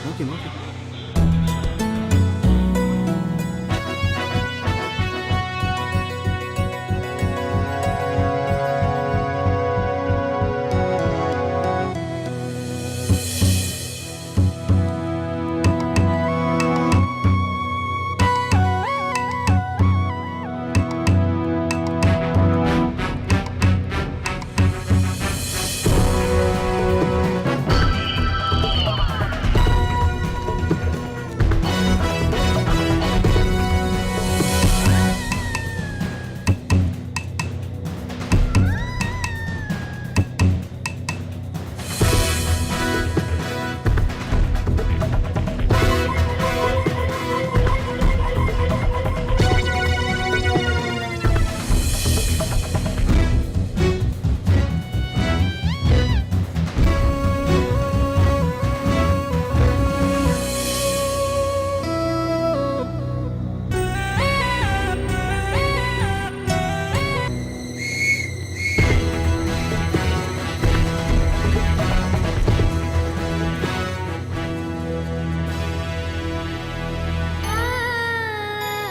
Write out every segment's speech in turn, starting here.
നോക്കി നോക്കി.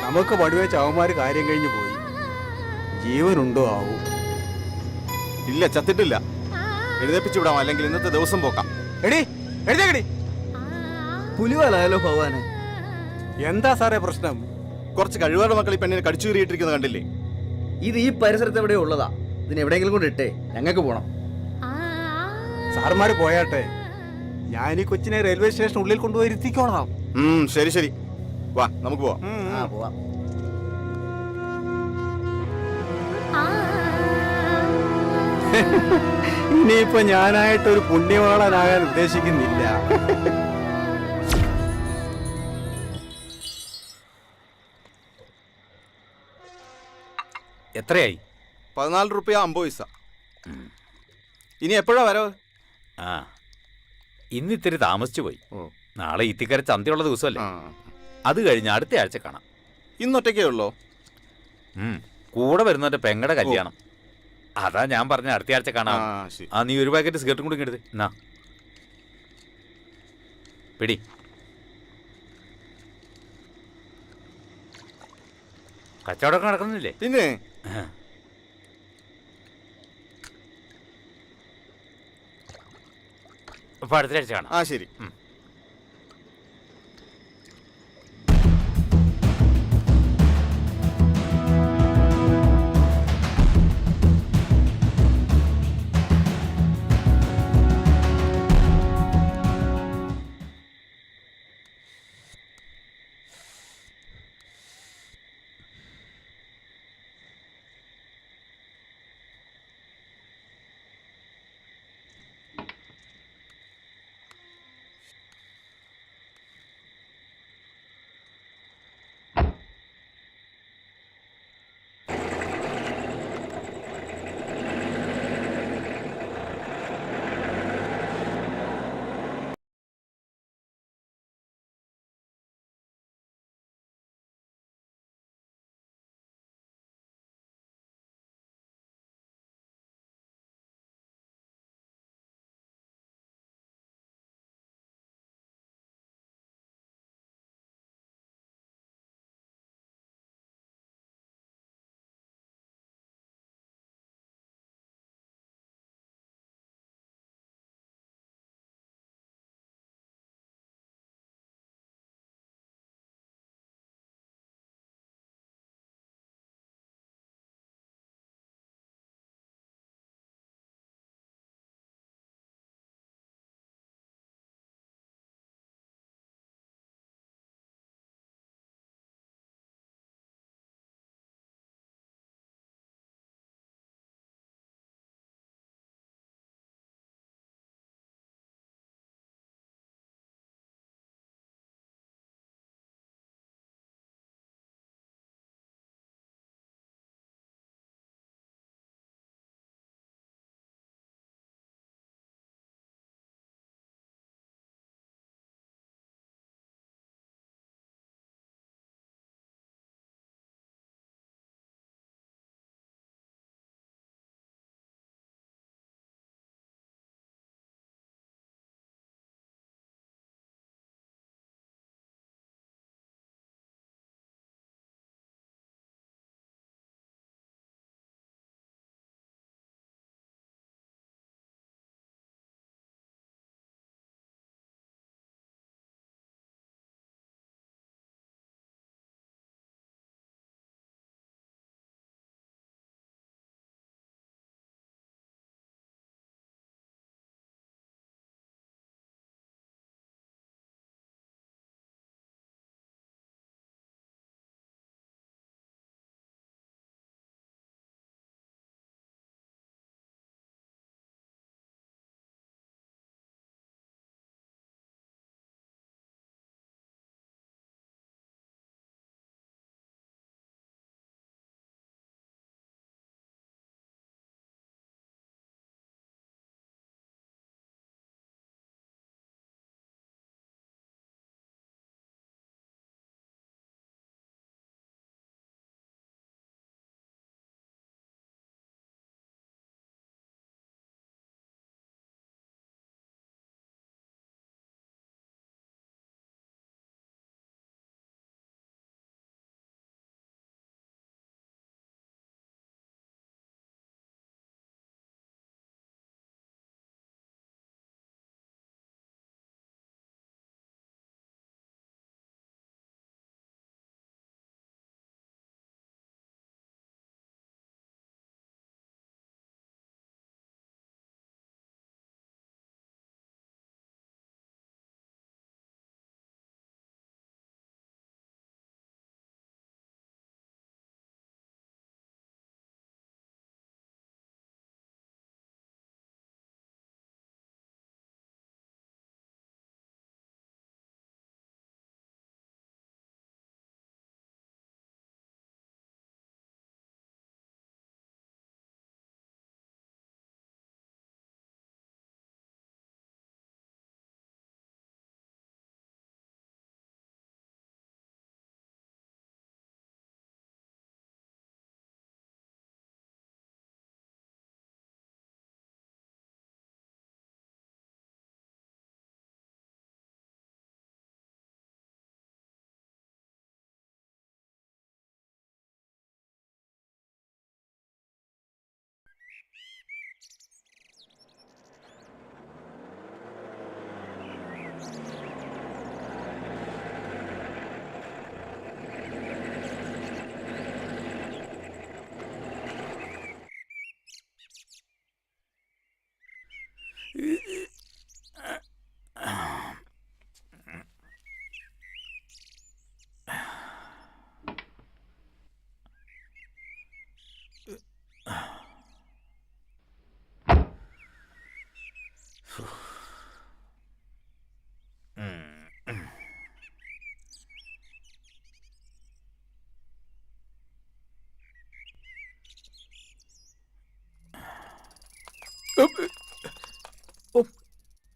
നമുക്ക് പടിവെച്ച് അവന്മാര് കാര്യം കഴിഞ്ഞു പോയി. ജീവനുണ്ടോ ആവും? ഇല്ല, ചത്തിട്ടില്ല. എഴുന്നേപ്പിച്ചു വിടാം, അല്ലെങ്കിൽ ഇന്നത്തെ ദിവസം പോക്കാം. എടി എഴുതേക്കടി. പുലിവാലായാലോ ഭഗവാനെ. എന്താ സാറേ പ്രശ്നം? കുറച്ച് കഴിവാറ് മക്കൾ ഈ പെണ്ണിനെ കടിച്ചു കീറിയിട്ടിരിക്കുന്നത് കണ്ടില്ലേ? ഇത് ഈ പരിസരത്ത് എവിടെയോ ഉള്ളതാ. ഇതിന് എവിടെയെങ്കിലും കൊണ്ട് ഇട്ടേ, ഞങ്ങൾക്ക് പോണം. സാർമാര് പോയാട്ടെ, ഞാൻ ഈ കൊച്ചിനെ റെയിൽവേ സ്റ്റേഷൻ ഉള്ളിൽ കൊണ്ടുപോയി ഇരുത്തിക്കോളാം. ശരി ശരി, വാ നമുക്ക് പോവാം. പോവാം. ഇനിയിപ്പോ ഞാനായിട്ടൊരു പുണ്യവാളനാകാൻ ഉദ്ദേശിക്കുന്നില്ല. എത്രയായി? 14 രൂപ 50 പൈസ. ഇനി എപ്പോഴാ വരവ്? ഇന്ന് ഇത്തിരി താമസിച്ചു പോയി. നാളെ ഇത്തിക്കര ചന്തയുള്ള ദിവസമല്ലേ. അത് കഴിഞ്ഞ് അടുത്ത ആഴ്ച കാണാം. ഇന്നൊറ്റയ്ക്കേ ഉള്ളോ? കൂടെ വരുന്നവന്റെ പെങ്ങടെ കല്യാണം. അതാ ഞാൻ പറഞ്ഞ അടുത്ത ആഴ്ച കാണാം. നീ ഒരു പാക്കറ്റ് സിഗരറ്റും കൂടി എടുത്ത് എന്നാ പിടി. കച്ചവടമൊക്കെ നടക്കുന്നില്ലേ? പിന്നെ അപ്പൊ അടുത്ത ആഴ്ച കാണാം. ശരി.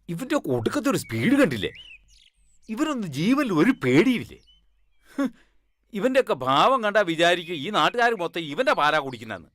ഇവന്റെ ഒടുക്കത്തെ ഒരു സ്പീഡ് കണ്ടില്ലേ? ഇവരൊന്നും ജീവനിൽ ഒരു പേടിയില്ലേ? ഇവന്റെ ഒക്കെ ഭാവം കണ്ടാ വിചാരിക്കും ഈ നാട്ടുകാർ മൊത്തം ഇവന്റെ പാരാ കുടിക്കുന്നെന്ന്.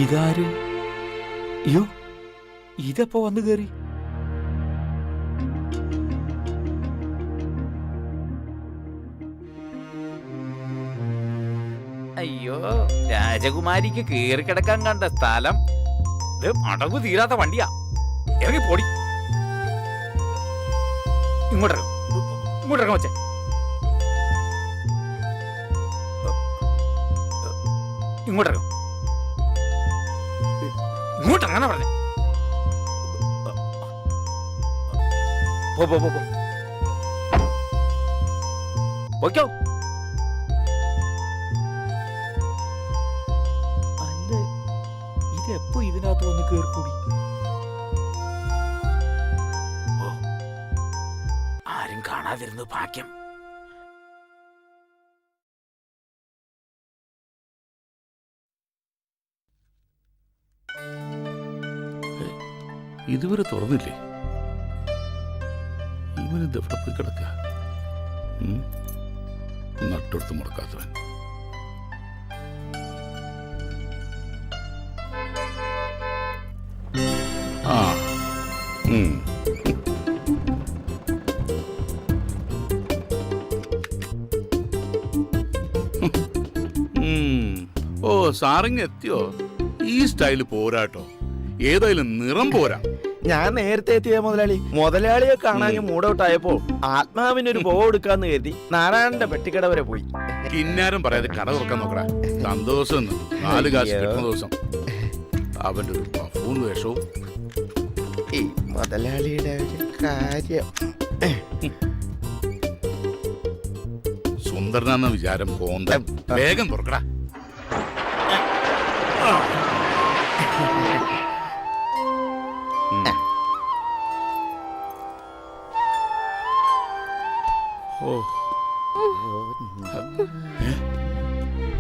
ഇതാര്? അയ്യോ, ഇതെപ്പോ വന്നു കേറി? അയ്യോ, രാജകുമാരിക്ക് കേറി കിടക്കാൻ കണ്ട സ്ഥലം. അടങ്ങു തീരാത്ത വണ്ടിയാ. ഇറങ്ങി പൊടി. ഇങ്ങോട്ടിറങ്ങ വച്ചേ. ഇങ്ങോട്ടിറങ്ങ. ഇങ്ങോട്ടിറങ്ങാനാ പറഞ്ഞേ. പോയിക്കോ. അല്ല, ഇതെപ്പോ ഇതിനകത്ത് വന്ന് കേറിക്കൂടി? ആരും കാണാതിരുന്നു ഭാഗ്യം. ഇതുവരെ തുറന്നില്ലേ? ഇവനിത് എവിടെ പോയി കിടക്ക? നട്ടെടുത്ത് മുടക്കാത്തവൻ. ആ ഓ, സാറിങ് എത്തിയോ? ഈ സ്റ്റൈല് പോരാട്ടോ. ഏതായാലും നിറം പോരാ. ഞാൻ നേരത്തെ എത്തിയ മുതലാളിയെ കാണാൻ മൂടൗട്ടായപ്പോ ആത്മാവിനൊരു ബോ എടുക്കാന്ന് കരുതി നാരായണന്റെ പെട്ടിക്കട വരെ പോയി. കിന്നാരം പറയാതെ കട തുറക്കാൻ നോക്കടാ. സന്തോഷം 4 കാശ് കിട്ടുന്ന ദിവസം. അവന്റെ ഒരു പഫൂൺ വേഷവും. ഈ മുതലാളിയുടെ ഒരു കാര്യം. സുന്ദരനാന്ന വിചാരം കോന്ത. വേഗം തുറക്കടാ.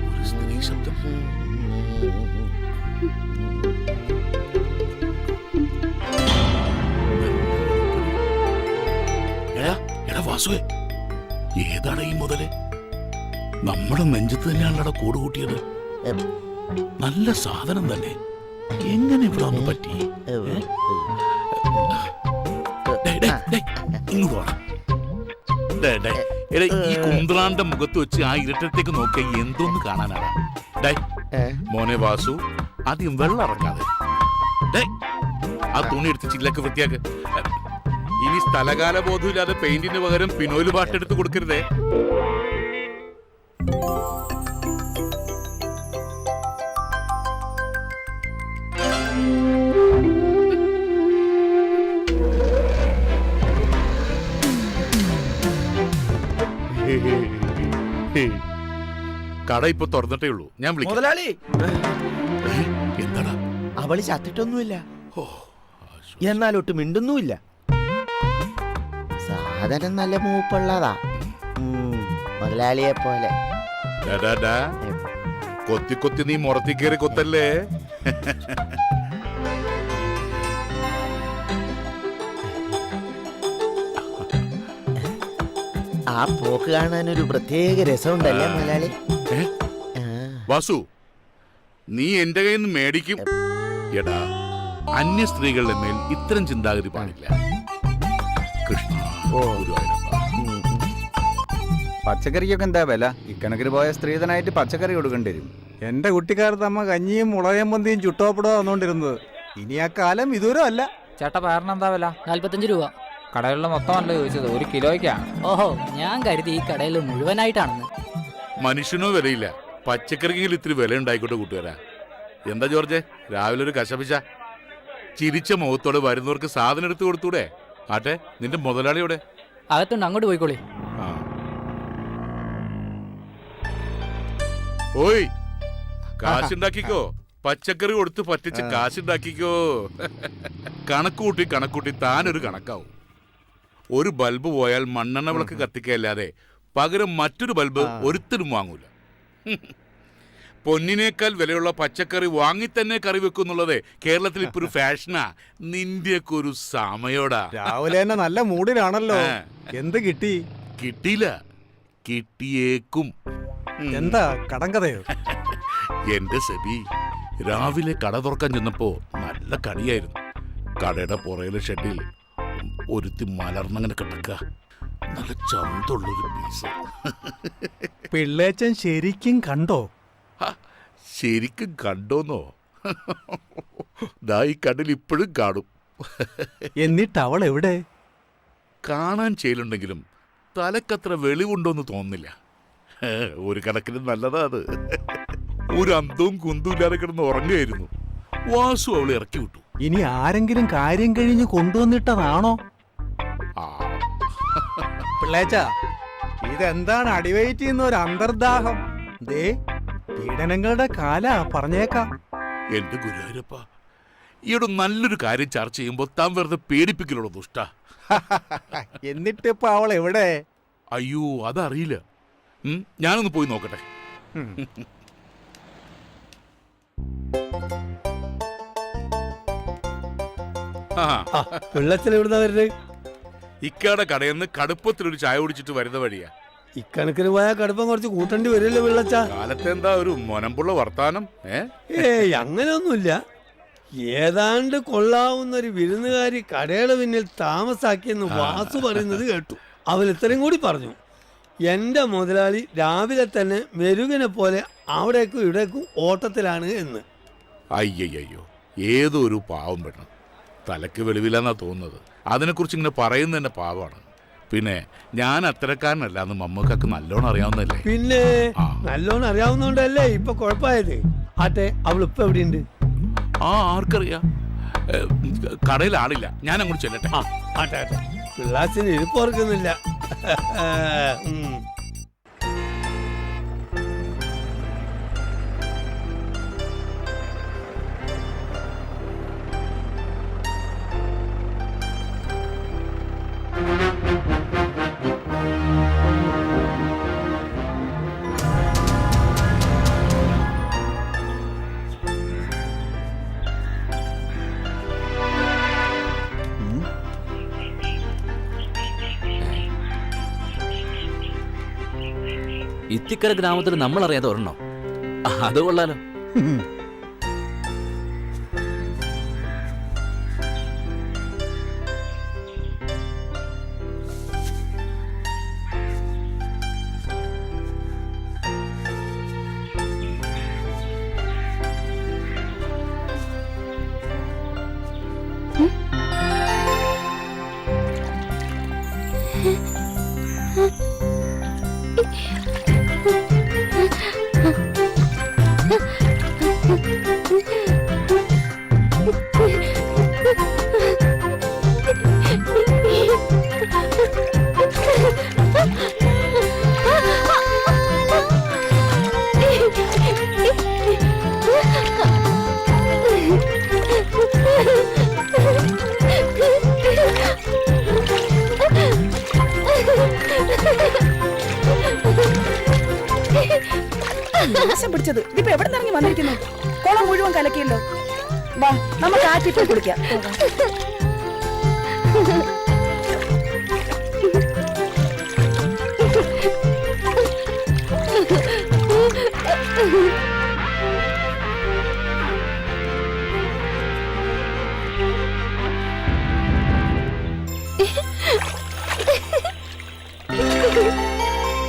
ഒരു സ്ത്രീ ശബ്ദം. എടാ വാസുവേ, ഏതാണ് ഈ മുതല്? നമ്മുടെ നെഞ്ചത്ത് തന്നെയാണല്ലോ കൂട് കൂട്ടിയത്. നല്ല സാധനം തന്നെ. എങ്ങനെ ഇവിടെ ഒന്ന് പറ്റി? ഇങ്ങോട്ട് വേണം. ഈ കുന്ത്രാന്റെ മുഖത്ത് വെച്ച് ആ ഇരുട്ടത്തേക്ക് നോക്കിയ എന്തോന്ന് കാണാനാണ്? മോനെ വാസു, ആദ്യം വെള്ളം ഇറങ്ങാതെ ആ തുണി എടുത്ത് ചില്ലൊക്കെ വൃത്തിയാക്ക്. ഇനി സ്ഥലകാല ബോധമില്ലാതെ പെയിന്റിന് പകരം പിനോല് പാട്ടെടുത്ത് കൊടുക്കരുതേ. കട ഇപ്പൊ തുറന്നിട്ടേ ഉള്ളൂ. ഞാൻ വിളിക്കാം. മുതലാളി, എന്താടാ? അവള് ചത്തിട്ടൊന്നുമില്ല, എന്നാലൊട്ട് മിണ്ടുന്നുമില്ല. സാധനം നല്ല മൂപ്പുള്ളതാ, മുതലാളിയെ പോലെ. കൊത്തി കൊത്തി നീ മുറത്തി കയറി കൊത്തല്ലേ? ആ പോക്ക് കാണാൻ ഒരു പ്രത്യേക രസമുണ്ടല്ലേ മുതലാളി? വാസു, നീ എന്റെ കയ്യിൽ നിന്ന് മേടിക്കും. എടാ, അന്യ സ്ത്രീകളുടെ മേൽ ഇത്തരം ചിന്താഗതി പാടില്ല. കൃഷ്ണ, ഗുരുവായൂരപ്പ. പച്ചക്കറിക്കൊക്കെ എന്താ വില? ഇക്കണക്കിന് പോയ സ്ത്രീധനായിട്ട് പച്ചക്കറി കൊടുക്കേണ്ടി വരും. എൻ്റെ കുട്ടിക്കാലത്ത് അമ്മ കഞ്ഞിയും മുളയം പന്തിയും ചുട്ടോപ്പിടോ വന്നുകൊണ്ടിരുന്നത്. ഇനി ആ കാലം വിദൂരം അല്ല. ചേട്ടാ പയറിന് എന്താ വില? 45 രൂപ. കടകളിലെ മൊത്തമല്ല ചോദിച്ചത്, 1 കിലോയ്ക്കാണ്. ഓഹോ, ഞാൻ കരുതി ഈ കടയിൽ മുഴുവനായിട്ടാണെന്ന്. മനുഷ്യനോ വിലയില്ല, പച്ചക്കറിക്കെങ്കിലും ഇത്തിരി വില ഉണ്ടായിക്കോട്ടെ കൂട്ടുകാരാ. എന്താ ജോർജ്, രാവിലെ ഒരു കശപിശ? ചിരിച്ച മുഖത്തോടെ വരുന്നവർക്ക് സാധനം എടുത്തു കൊടുത്തൂടെ? ആട്ടെ, നിന്റെ മുതലാളിയോടെ? അകത്തുണ്ട്, അങ്ങോട്ട് പോയിക്കോളി. ആ. ഓയ്, കാശുണ്ടാക്കിക്കോ. പച്ചക്കറി കൊടുത്ത് പറ്റിച്ച് കാശുണ്ടാക്കിക്കോ. കണക്കൂട്ടി താനൊരു കണക്കാവും. ഒരു ബൾബ് പോയാൽ മണ്ണെണ്ണ വിളക്ക് കത്തിക്കല്ലാതെ പകരം മറ്റൊരു ബൾബ് ഒരുത്തരും വാങ്ങൂല. പൊന്നിനേക്കാൾ വിലയുള്ള പച്ചക്കറി വാങ്ങി തന്നെ കറി വെക്കുന്നുള്ളത് കേരളത്തിൽ ഇപ്പൊ ഒരു ഫാഷനാ. നിന്റെയൊക്കെ ഒരു സമയോടാ. രാവിലെ തന്നെ നല്ല മൂഡിലാണല്ലോ. എന്ത് കിട്ടി? കിട്ടിയില്ല, കിട്ടിയേക്കും. എന്താ കടങ്കഥയോ? എന്റെ സെബി, രാവിലെ കട തുറക്കാൻ ചെന്നപ്പോ നല്ല കടിയായിരുന്നു. കടയുടെ പുറയിലെ ഷെഡിൽ ഒരുത്തി മലർന്നങ്ങനെ കിടക്ക, നല്ല ചന്തുള്ളൊരു പീസ്. പിള്ളേച്ചൻ ശരിക്കും കണ്ടോ? ശരിക്കും കണ്ടോന്നോ? ദാ ഈ കണ്ണിൽ ഇപ്പോഴും കാണും. എന്നിട്ട് അവൾ എവിടെ? കാണാൻ ചെയ്യലുണ്ടെങ്കിലും തലക്കത്ര വെളിവുണ്ടോന്ന് തോന്നുന്നില്ല. ഒരു കണക്കിന് നല്ലതാ അത്. ഒരു അന്തവും കുന്തും ഇല്ലാതെ കിടന്ന് ഉറങ്ങുകയായിരുന്നു. വാസു അവളെ ഇറക്കി വിട്ടു. ഇനി ആരെങ്കിലും കാര്യം കഴിഞ്ഞ് കൊണ്ടുവന്നിട്ടതാണോ? ആ, പിള്ളേച്ച, ഇതെന്താണ് അടിവയറ്റ് ചെയ്യുന്ന ഒരു അന്തർദാഹം? ദേ, പീഡനങ്ങളുടെ കാല പറഞ്ഞേക്കാം. എന്റെ ഗുരുവായൂരപ്പ, ഈയിടെ നല്ലൊരു കാര്യം ചർച്ച ചെയ്യുമ്പോ താൻ വെറുതെ പേടിപ്പിക്കലുള്ളൂ ദുഷ്ട. എന്നിട്ടിപ്പോ അവൾ എവിടെ? അയ്യോ, അതറിയില്ല. ഞാനൊന്ന് പോയി നോക്കട്ടെ. വെള്ളത്തിൽ എവിടുന്നാ വരുന്നത്? ഇക്കയുടെ കടയിൽ നിന്ന് കടുപ്പത്തിലൊരു ചായ കുടിച്ചിട്ട് വരുന്ന വഴിയാ. ഇക്കണക്കിന് പോയാൽ കടുപ്പം കുറച്ച് കൂട്ടേണ്ടി വരില്ലേ വെള്ളച്ച? കാലത്തെ എന്താ ഒരു മൊനമ്പുള്ള വർത്താനം? ഏയ്, അങ്ങനെയൊന്നുമില്ല. ഏതാണ്ട് കൊള്ളാവുന്ന ഒരു വിരുന്നുകാരി കടയുടെ പിന്നിൽ താമസാക്കിയെന്ന് വാസു പറയുന്നത് കേട്ടു. അവൻ ഇത്രയും കൂടി പറഞ്ഞു, എൻ്റെ മുതലാളി രാവിലെ തന്നെ മെരുകനെ പോലെ അവിടേക്കും ഇവിടേക്കും ഓട്ടത്തിലാണ് എന്ന്. അയ്യയ്യോ, ഏതോ ഒരു പാവം പെണ്ണ്. തലക്ക് വെളിവില്ലെന്നാ തോന്നുന്നത്. അതിനെക്കുറിച്ച് ഇങ്ങനെ പറയുന്നത് തന്നെ പാവമാണ്. പിന്നെ ഞാൻ അത്തരക്കാരനല്ല എന്ന് മമ്മക്കൊക്കെ നല്ലോണം അറിയാവുന്നല്ലേ. പിന്നെ നല്ലോണം അറിയാവുന്നോണ്ടല്ലേ ഇപ്പൊ കുഴപ്പമായത്. ആട്ടെ, അവൾ ഇപ്പൊ എവിടെയുണ്ട്? ആർക്കറിയാം. കടയിൽ ആളില്ല, ഞാൻ അങ്ങോട്ട് ചെല്ലട്ടെ. ആട്ടെ ആട്ടെ, പിള്ളാച്ചിന് ഇരിപ്പ് ഓർക്കുന്നില്ല. ഇത്തിക്കര ഗ്രാമത്തിൽ നമ്മൾ അറിയാതെ ഒരെണ്ണോ? അത് കൊള്ളാലോ. പിടിച്ചത് ഇതിപ്പോ എവിടെ നിന്ന് ഇറങ്ങി വന്നിരിക്കുന്നു? കുളം മുഴുവൻ കലക്കിയല്ലോ. വാ, നമുക്ക് ആറ്റിപ്പോയി കുളിക്കാം.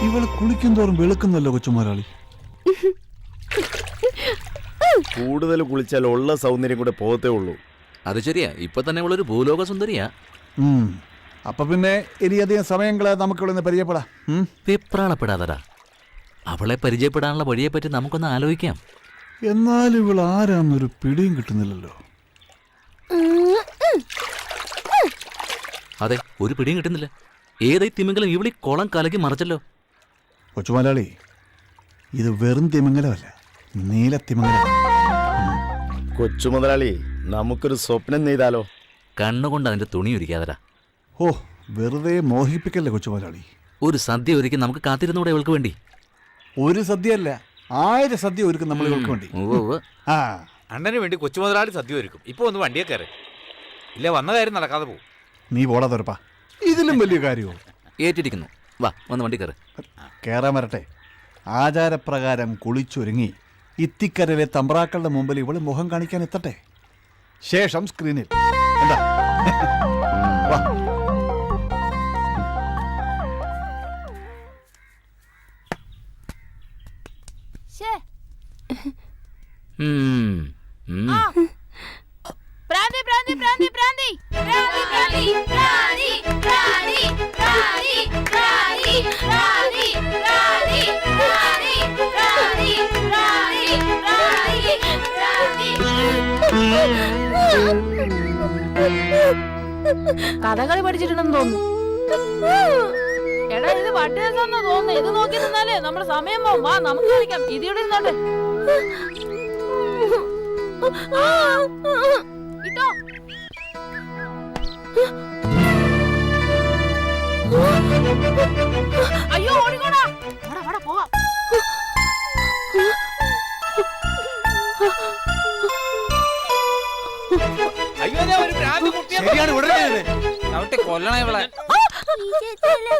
ഇവൾ ഇയാൾ കുളിക്കും തോറും വെളുക്കുന്നല്ലോ കൊച്ചുമുതലാളി. കൂടുതൽ കുളിച്ചാൽ ഉള്ള സൗന്ദര്യം കൂടെ പോകത്തേ ഉള്ളൂ. അത് ശരിയാ, ഇപ്പൊ തന്നെ അവളൊരു ഭൂലോക സുന്ദരിയാ. അപ്പൊ പിന്നെ ഇനിയധികം സമയങ്ങളെ നമുക്ക് ഇവിടെ നിന്ന് പരിചയപ്പെടാം. വെപ്രാളപ്പെടാതടാ, അവളെ പരിചയപ്പെടാനുള്ള വഴിയെപ്പറ്റി നമുക്കൊന്ന് ആലോചിക്കാം. എന്നാലും ഇവൾ ആരാന്നൊരു പിടിയും കിട്ടുന്നില്ലല്ലോ. അതെ, ഒരു പിടിയും കിട്ടുന്നില്ല. ഏതായി തിമിംഗലം ഇവിളി കുളം കലക്കി മറിച്ചല്ലോ. കൊച്ചുമുതലാളി, ഇത് വെറും തിമിംഗലമല്ല, നീലത്തിമിംഗലം. കൊച്ചുമുതലാളി, നമുക്കൊരു സ്വപ്നം നെയ്താലോ? കണ്ണുകൊണ്ട് അതിന്റെ തുണി ഒരുക്കാതടാ. ഓ, വെറുതെ മോഹിപ്പിക്കല്ലേ കൊച്ചുമുതലാളി. ഒരു സദ്യ ഒരുക്കി നമുക്ക് കാത്തിരുന്നൂടെ ഇവൾക്ക് വേണ്ടി? ഒരു സദ്യയല്ല, 1000 സദ്യ ഒരുക്കും നമ്മൾ ഇവൾക്ക് വേണ്ടി. ആ, അണ്ണന് വേണ്ടി കൊച്ചുമുതലാളി സദ്യ ഒരുക്കും. ഇപ്പൊ ഒന്ന് വണ്ടിയെ കയറി, ഇല്ല വന്ന കാര്യം നടക്കാതെ പോകും. നീ പോടാ തുറപ്പാ, ഇതിലും വലിയ കാര്യമോ? ഏറ്റിരിക്കുന്നു. വാ, വന്ന് വണ്ടി കയറി. കയറാൻ വരട്ടെ. ആചാരപ്രകാരം കുളിച്ചൊരുങ്ങി ഇത്തിക്കരയിലെ തമ്പ്രാക്കളുടെ മുമ്പിൽ ഇവള് മുഖം കാണിക്കാൻ എത്തട്ടെ. ശേഷം സ്ക്രീനിൽ എന്താ? വാ. പ്രാന്തി പ്രാന്തി പ്രാന്തി പ്രാന്തി പ്രാന്തി പ്രാന്തി പ്രാന്തി പ്രാന്തി പ്രാന്തി പ്രാന്തി പ്രാന്തി പ്രാന്തി പ്രാന്തി കഥകളി പഠിച്ചിട്ടുണ്ടെന്ന് തോന്നുന്നു. എടാ, ഇത് പട്ടിയെന്ന് തോന്നുന്നു. ഇത് നോക്കി നിന്നാലേ നമ്മുടെ സമയം പോവും. വാ, നമുക്ക് കളിക്കാം. ഇതിവിടെ ഇരുന്നോട്ടെ. ഇട്ടോ. അയ്യോ, ഓടിക്കോടാ. വാടാ, പോവാം. കൊല്ലണ ഇവളെ.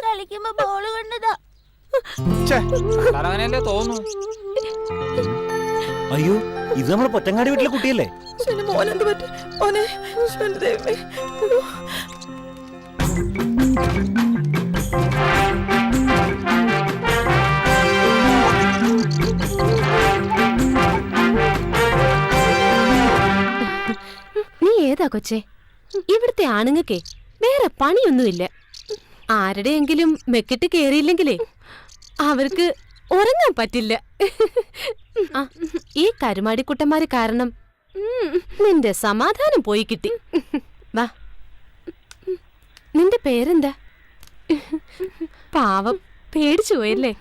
കളിക്കുമ്പോ ബോള് കണ്ടതാ. അങ്ങനെയല്ലേ തോന്നുന്നു. അയ്യോ, ഇത് നമ്മളെ പൊറ്റങ്ങാടി വീട്ടിലെ കുട്ടിയല്ലേ? മോനെന്ത് പറ്റി? മോനെ, ദൈവമേ. നീ ഏതാ കൊച്ചേ? ഇവിടുത്തെ ആണുങ്ങൾക്കേ വേറെ പണിയൊന്നുമില്ല. ആരുടെയെങ്കിലും മെക്കിട്ട് കേറിയില്ലെങ്കിലേ അവർക്ക് ഉറങ്ങാൻ പറ്റില്ല. ഈ കരുമാടിക്കുട്ടന്മാര് കാരണം നിന്റെ സമാധാനം പോയി കിട്ടി. വാ, നിന്റെ പേരെന്താ? പാവം, പേടിച്ചു പോയല്ലേ?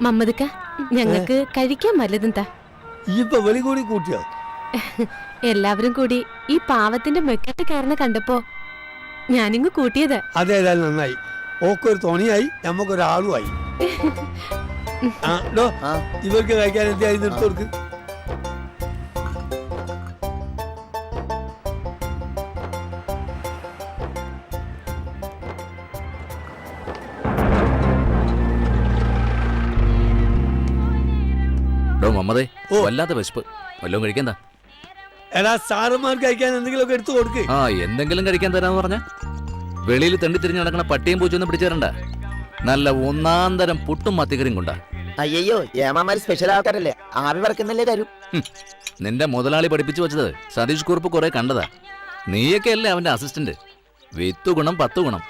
മമ്മദ്ക്ക, ഞങ്ങൾക്ക് കഴിക്കാൻ വല്ലതും താ. ഇപ്പൊ വെളി കൂടി കൂട്ടിയോ? എല്ലാവരും കൂടി ഈ പാവത്തിന്റെ മെക്കട്ട് കാരണം കണ്ടപ്പോ ഞാനിങ്ങ് കൂട്ടിയത്. അതേതായാലും നന്നായി. ഓക്കൊരു തുണിയായി, നമുക്കൊരാളുമായി. ഇവർക്ക് കഴിക്കാൻ എന്തായി നിർത്തി കൊടുക്ക്. മമ്മതേ, വല്ലാത്ത വിശപ്പ്, വല്ലതും കഴിക്കാൻ. എടാ, സാറന്മാർക്ക് കഴിക്കാൻ എന്തെങ്കിലും ഒക്കെ എടുത്തു കൊടുക്ക്. ആ, എന്തെങ്കിലും കഴിക്കാൻ തരാന്ന് പറഞ്ഞ വെളിയിൽ തെണ്ടി തിരിഞ്ഞ് നടക്കണ പട്ടിയും പൂച്ചൊന്നും പിടിച്ചു തരണ്ട. നല്ല ഒന്നാന്തരം പുട്ടും മത്തിക്കറിയും കൊണ്ടാ. അയ്യോ, ഏമാമാര് സ്പെഷ്യൽ ആൾക്കാരല്ലേ, ആവി പറക്കുന്നല്ലേ തരൂ. നിന്റെ മുതലാളി പഠിപ്പിച്ചു വെച്ചത് സതീഷ് കുറുപ്പ് കുറെ കണ്ടതാ. നീയൊക്കെ അല്ലേ അവന്റെ അസിസ്റ്റന്റ്. 10 ഗുണം 10 ഗുണം.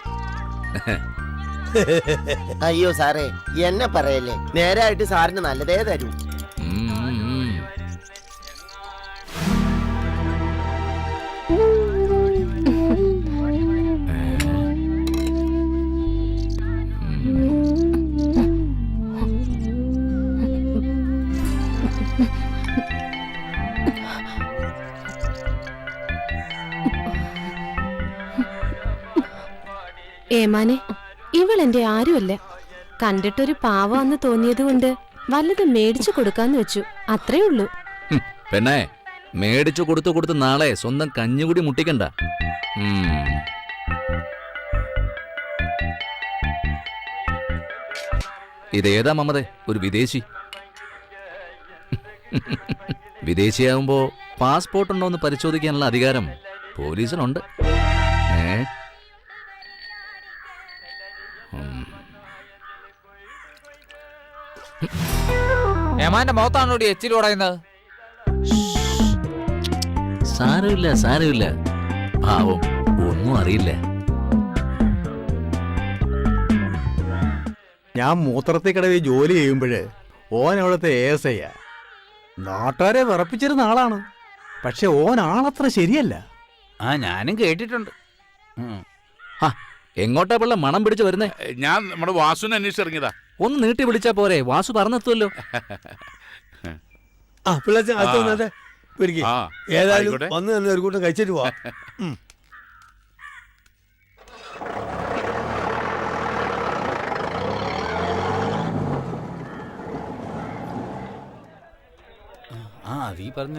അയ്യോ സാറേ, എന്നെ പറയല്ലേ, നേരായിട്ട് സാറിന് നല്ലതേ തരൂ. ഏമാനെ, ഇവളെന്റെ ആരുമല്ല. കണ്ടിട്ടൊരു പാവാന്ന് തോന്നിയത് കൊണ്ട് വല്ലതും മേടിച്ചു കൊടുക്കാന്ന് വെച്ചു, അത്രേ ഉള്ളൂ. പെണ്ണേ, മേടിച്ചു കൊടുത്തു നാളെ സ്വന്തം കഞ്ഞുകൂടി മുട്ടിക്കണ്ട. ഇതേതാ മമ്മതേ, ഒരു വിദേശി? വിദേശിയാവുമ്പോ പാസ്പോർട്ട് ഉണ്ടോ എന്ന് പരിശോധിക്കാനുള്ള അധികാരം പോലീസിനുണ്ട്. ഏമാന്റെ മുഖത്താണോ എച്ചിൽ ഉടയുന്നത്? സാരമില്ല സാരമില്ല, പാവം ഒന്നും അറിയില്ല. ഞാൻ മൂത്രത്തിക്കടവിൽ ജോലി ചെയ്യുമ്പോഴ് ഓൻ അവിടുത്തെ ASI നാട്ടുകാരെ വിറപ്പിച്ചിരുന്ന ആളാണ്. പക്ഷെ ഓൻ ആളത്ര ശരിയല്ല. ഞാനും കേട്ടിട്ടുണ്ട്. എങ്ങോട്ടാ പിള്ള മണം പിടിച്ചു വരുന്നേ? ഞാൻ നമ്മുടെ വാസുവിനെ അന്വേഷിച്ചിറങ്ങിയതാ. ഒന്ന് നീട്ടി വിളിച്ചാ പോരെ, വാസു പറഞ്ഞെത്തുമല്ലോ. ആ പിള്ളേച്ച അകത്ത് വന്നാട്ടെ. ഏതായാലും ആയിക്കോട്ടെ. വന്ന് തന്നെ ഒരു കൂട്ടം കഴിച്ചിട്ട് പോവാ. അതീ പറഞ്ഞ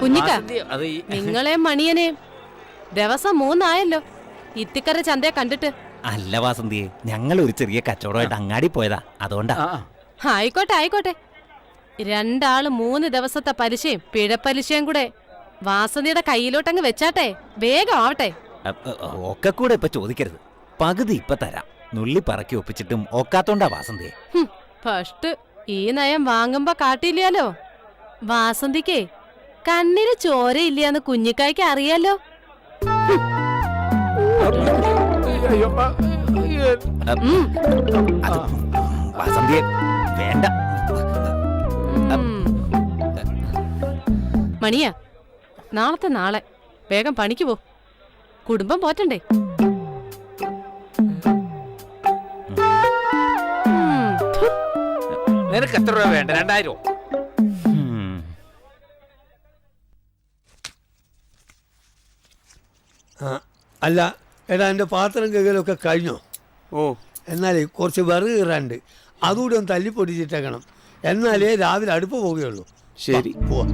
കുഞ്ഞിക്ക, നിങ്ങളെ മണിയനെ ദിവസം 3 ആയല്ലോ ഇത്തിക്കര ചന്തയെ കണ്ടിട്ട്. അല്ല വാസന്തിയെ, ഞങ്ങൾ ഒരു ചെറിയ കച്ചവടമായിട്ട് അങ്ങാടി പോയതാ, അതുകൊണ്ടാ. ആയിക്കോട്ടെ ആയിക്കോട്ടെ. 2 ആള് 3 ദിവസത്തെ പലിശയും പിഴപ്പലിശയും കൂടെ വാസന്തിയുടെ കയ്യിലോട്ടങ്ങ് വെച്ചാട്ടെ, വേഗം ആവട്ടെ. ഒക്കെ കൂടെ ഇപ്പൊ ചോദിക്കരുത്, പകുതി ഇപ്പൊ തരാം. നുള്ളി പറക്കി ഒപ്പിച്ചിട്ടും ഒക്കാത്തോണ്ടാ വാസന്തിയെ. ഫസ്റ്റ് ഈ നയം വാങ്ങുമ്പോ കാട്ടില്ലാലോ. വാസന്തിക്കേ കണ്ണിന് ചോരയില്ലാന്ന് കുഞ്ഞിക്കായ്ക്ക് അറിയാലോ. വാസന്തിയെ വേണ്ട. മണിയാ, നാളത്തെ നാളെ വേഗം പണിക്ക് പോ, കുടുംബം പോറ്റണ്ടേ. നിനക്ക് എത്ര രൂപ വേണ്ട? 2000? അല്ല എടാ, എൻ്റെ പാത്രം കഴുകലൊക്കെ കഴിഞ്ഞോ? എന്നാലേ കുറച്ച് വിറക് കീറാണ്ട്, അതുകൂടി ഒന്ന് തല്ലിപ്പൊടിച്ചിട്ടേക്കണം. എന്നാലേ രാവിലെ അടുപ്പ് പോവുകയുള്ളൂ. ശരി, പോവാ.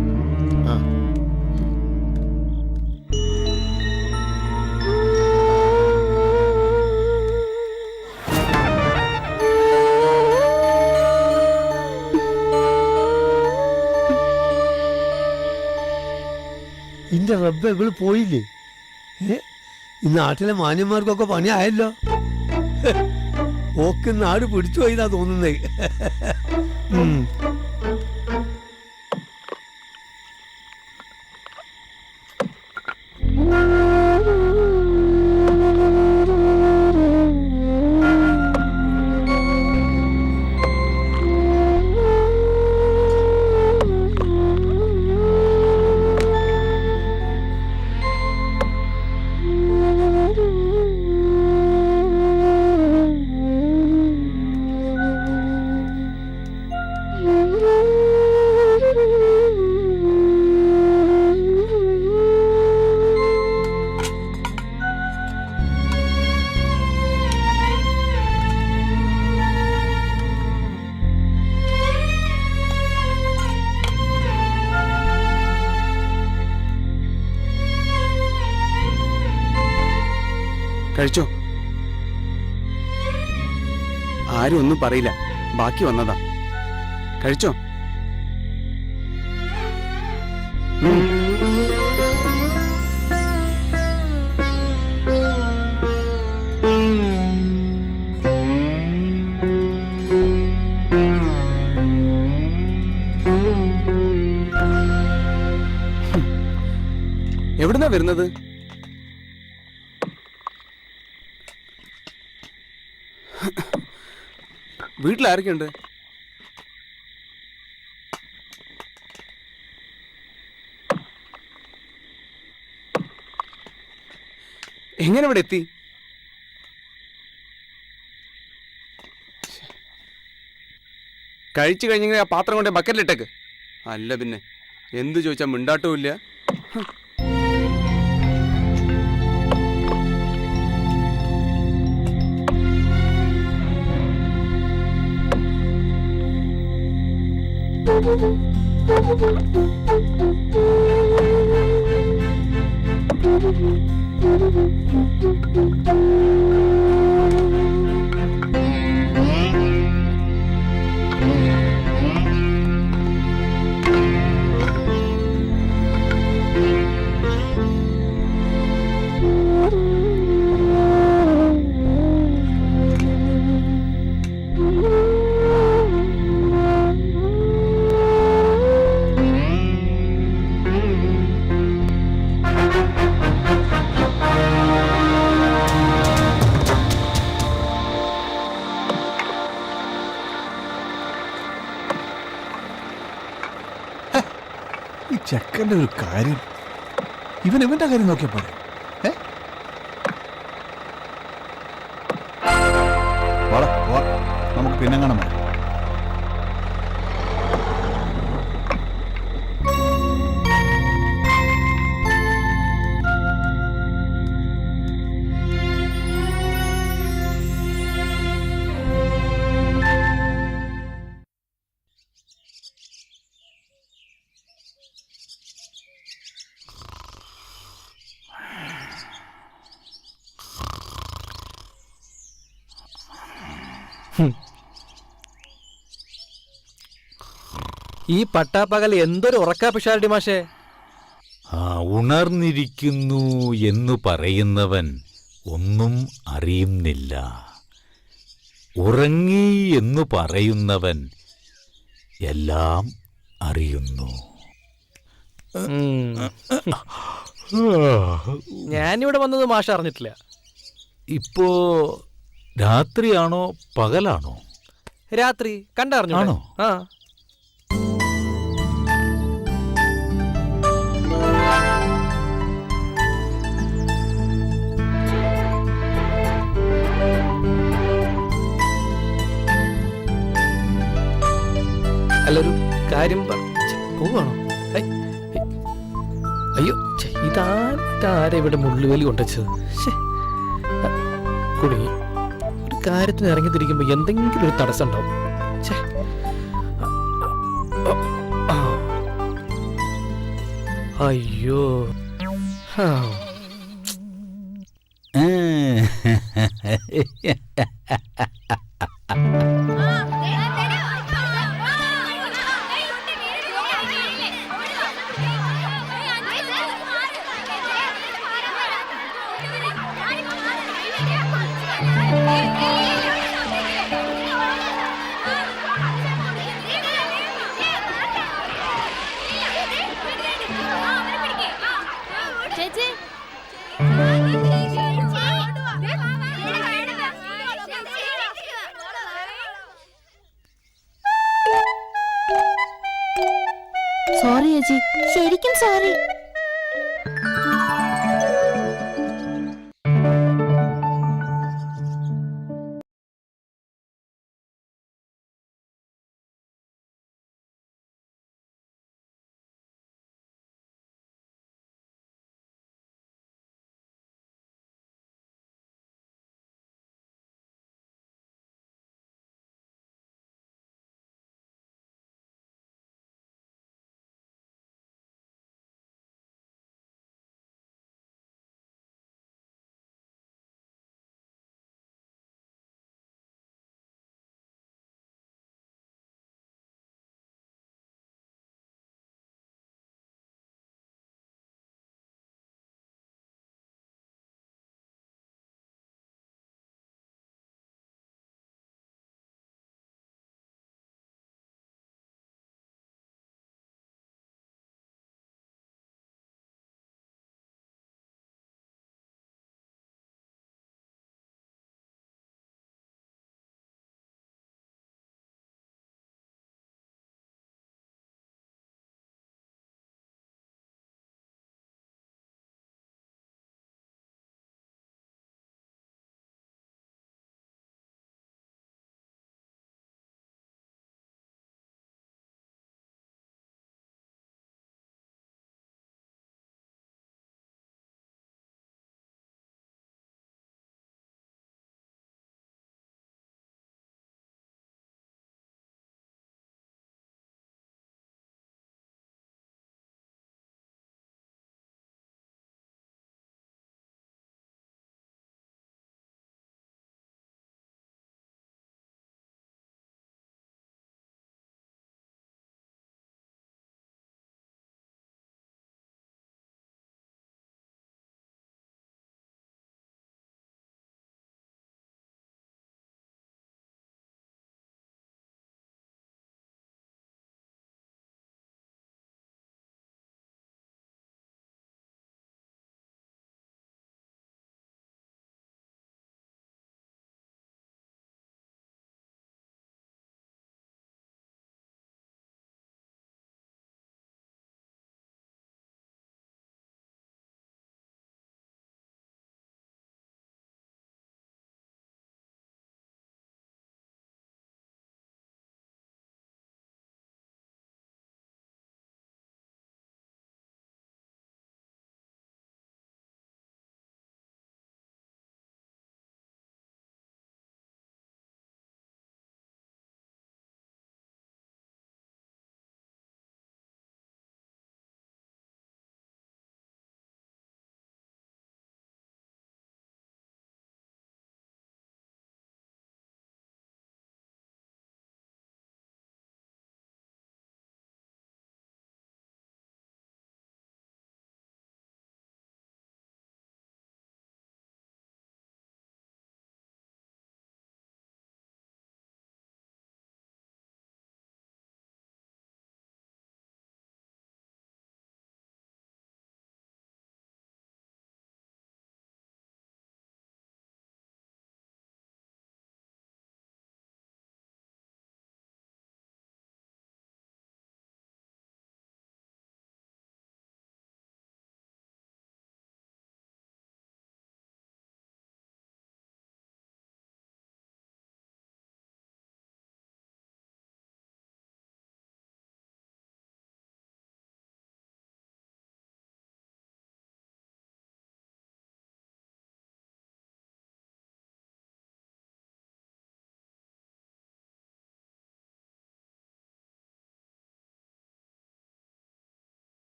ഇന്റെ റബ്ബ് ഇവള് പോയില്ലേ? ഈ നാട്ടിലെ മാന്യന്മാർക്കൊക്കെ പണിയായല്ലോ. ഓക്ക് നാട് പിടിച്ചു പോയിന്നാ തോന്നുന്നേ. കഴിച്ചോ? ആരും ഒന്നും പറയില്ല, ബാക്കി വന്നതാ. കഴിച്ചോ? എവിടുന്നാ വരുന്നത്? വീട്ടിലാരൊക്കെയുണ്ട്? എങ്ങനെ ഇവിടെ എത്തി? കഴിച്ചു കഴിഞ്ഞെങ്കിൽ ആ പാത്രം കൊണ്ട് ബക്കറ്റിലിട്ടേക്ക്. അല്ല പിന്നെ എന്ത് ചോദിച്ചാൽ മിണ്ടാട്ടവും ഇല്ല. ഈ ചെക്കൻ്റെ ഒരു കാര്യം, ഇവന്റെ കാര്യം നോക്കിയാ പോരെ. നമുക്ക് പിന്നെ കാണാൻ പറ്റും. ഈ പട്ടാപ്പകൽ എന്തൊരു ഉറക്കാ പിഷാരടി മാഷേ. ഉണർന്നിരിക്കുന്നു എന്നു പറയുന്നവൻ ഒന്നും അറിയുന്നില്ല. ഉറങ്ങി എന്നു പറയുന്നവൻ എല്ലാം അറിയുന്നു. ഞാനിവിടെ വന്നത് മാഷ അറിഞ്ഞിട്ടില്ല. ഇപ്പോ രാത്രിയാണോ പകലാണോ? രാത്രി കണ്ടറിഞ്ഞു. ആണോ? ആ അല്ലൊരു കാര്യം പോവാണോ? അയ്യോ ഇതാരെ ഇവിടെ മുള്ളുവേലി കൊണ്ടുവച്ചത്. കുടുങ്ങി. ഒരു കാര്യത്തിന് ഇറങ്ങി തിരിക്കുമ്പോ എന്തെങ്കിലും ഒരു തടസ്സം ഉണ്ടാവും. അയ്യോ സോറി ചേച്ചി, ശരിക്കും സോറി.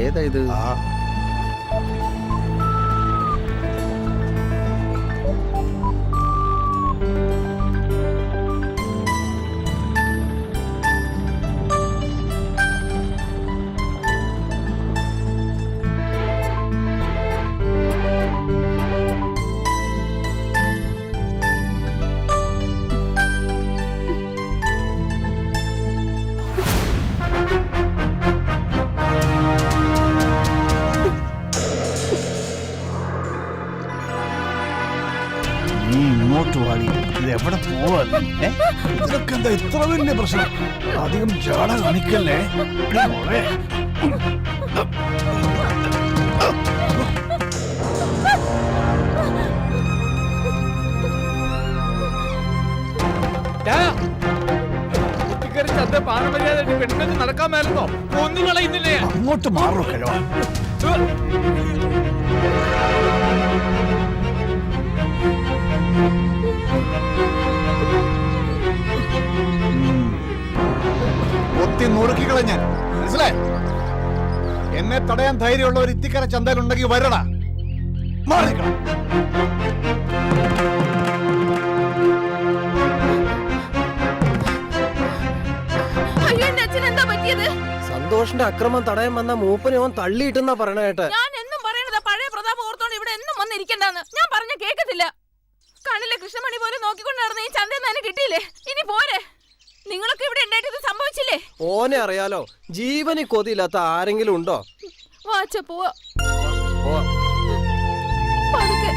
ഏതാ ഇത്? നീ ഇങ്ങോട്ട് വാടി. ഇത് എവിടെ പോവാൻ? ഇതൊക്കെ എന്താ ഇത്ര വലിയ പ്രശ്നം? അധികം ജാട കാണിക്കല്ലേ എടി മോളെ. നടക്കാൻ മേലെന്നോ ഒന്നും കളയുന്നില്ലേ? അങ്ങോട്ട് മാറോ കിഴവ. ഒത്തി നുറുക്കിക്കളെ ഞാൻ മനസ്സിലായി. എന്നെ തടയാൻ ധൈര്യമുള്ള ഒരു ഇത്തിക്കര ചന്തയിലുണ്ടെങ്കിൽ വരടാ. മാറിക്കണം. സന്തോഷിന്റെ അക്രമം തടയാൻ വന്ന മൂപ്പനെ ഓൻ തള്ളിയിട്ടെന്നാ പറയണ കേട്ടെ. ഞാൻ എന്നും പറയണത് പഴയ പ്രതാപം ഓർത്തോണ്ട് ഇവിടെ എന്നും വന്നിരിക്കണ്ടെന്ന്. ഞാൻ പറഞ്ഞ കേക്കത്തില്ല. കണ്ണിലെ കൃഷ്ണമണി പോലെ നോക്കിക്കൊണ്ട് നടന്ന ഈ ചന്തയിൽ നിന്ന് കിട്ടിയില്ലേ? ഇനി പോരെ. നിങ്ങളൊക്കെ ഇവിടെ ഉണ്ടായിട്ട് ഇത് സംഭവിച്ചില്ലേ? ഓനെ അറിയാലോ. ജീവന് കൊതിയില്ലാത്ത ആരെങ്കിലും ഉണ്ടോ? വാച്ച പോവാ. പതുക്കെ.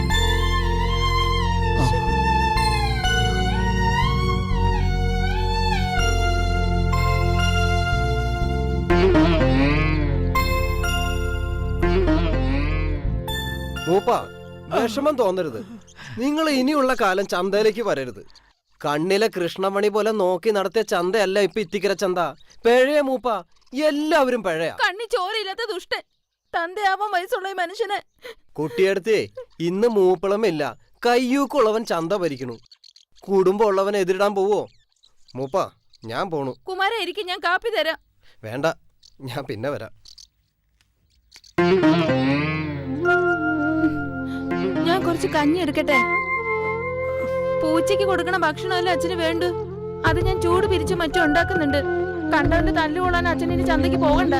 മൂപ്പ വിഷമം തോന്നരുത്. നിങ്ങൾ ഇനിയുള്ള കാലം ചന്തയിലേക്ക് വരരുത്. കണ്ണിലെ കൃഷ്ണമണി പോലെ നോക്കി നടത്തിയ ചന്തയല്ല ഇപ്പൊ ഇത്തിക്കര ചന്ത. പിഴയ മൂപ്പ, എല്ലാവരും പിഴയാ. കണ്ണി ചോരയില്ലാത്ത ദുഷ്ടൻ. തന്തയാവാൻ വയസ്സുള്ള ഈ മനുഷ്യനെ. കുട്ടിയെടുത്തേ ഇന്ന് മൂപ്പളമില്ല. കയ്യൂക്കുള്ളവൻ ചന്ത ഭരിക്കണു. കുടുംബം ഉള്ളവൻ എതിരിടാൻ പോവോ? മൂപ്പ ഞാൻ പോണു. കുമാര ഇരിക്കും, ഞാൻ കാപ്പി തരാം. വേണ്ട, ഞാൻ പിന്നെ വരാം. ഞാൻ കുറച്ച് കഞ്ഞി എടുക്കട്ടെ. പൂച്ചയ്ക്ക് കൊടുക്കണ ഭക്ഷണമല്ലേ അച്ഛന് വേണ്ടു. അത് ഞാൻ ചൂട് പിരിച്ച് മറ്റും ഉണ്ടാക്കുന്നുണ്ട്. കണ്ടവന്റെ തല്ലുകൊള്ളാൻ അച്ഛൻ ഇനി ചന്തയ്ക്ക് പോകണ്ട.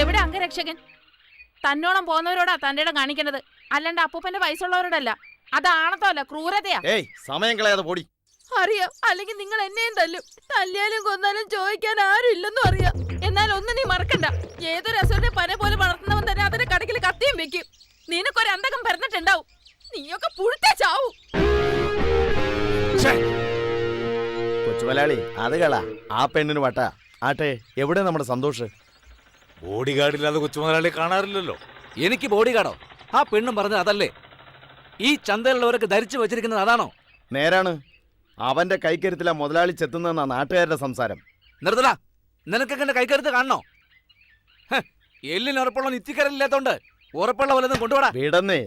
എവിടെ അംഗരക്ഷകൻ? തന്നോളം പോന്നവരോടാ തന്റെ ഇടം കാണിക്കേണ്ടത്, അല്ലാണ്ട് അപ്പൂപ്പന്റെ വയസ്സുള്ളവരോടല്ല. അത് ആണത്തല്ല, ക്രൂരതയാ. സമയം കളയാതെ പോടി. അറിയാം, അല്ലെങ്കിൽ നിങ്ങൾ എന്നെയും തല്ലും. തല്ലിയാലും കൊന്നാലും ചോദിക്കാൻ ആരും ഇല്ലെന്നും അറിയാം. എന്നാൽ ഒന്ന് നീ മറക്കണ്ട, ഏതൊരു അസുരനെ പന പോലെ വളർത്തുന്നവൻ തന്നെ അതിന്റെ കടക്കിൽ കത്തിയും വെക്കും. നിനക്കൊരു അന്തകം പറഞ്ഞിട്ടുണ്ടാവും. നീയൊക്കെ പുഴുത്തേ ചാവൂ. കൊച്ചുമലയാളി അത് കള. ആ പെണ്ണിന് വട്ട ആട്ടെ. എവിടെ നമ്മുടെ സന്തോഷ്? ബോഡി ഗാർഡില്ലാതെ കൊച്ചുമുതലാളി കാണാറില്ലല്ലോ. എനിക്ക് ബോഡി ഗാർഡോ? ആ പെണ്ണും പറഞ്ഞത് അതല്ലേ? ഈ ചന്തയിലുള്ളവരൊക്കെ ധരിച്ചു വെച്ചിരിക്കുന്നത് അതാണോ? നേരാണ്. അവന്റെ കൈക്കരുത്തിലാ മുതലാളി ചെത്തുന്നെന്നാ നാട്ടുകാരുടെ സംസാരം. നിർത്തടാ. നിനക്കൊക്കെ എന്റെ കൈക്കരുത്ത് കാണണോ? എല്ലിന് ഉറപ്പുള്ള നിത്യക്കരലില്ലാത്തോണ്ട് ഉറപ്പുള്ള വല്ലതും കൊണ്ടുപോടാ. വീടന്നേ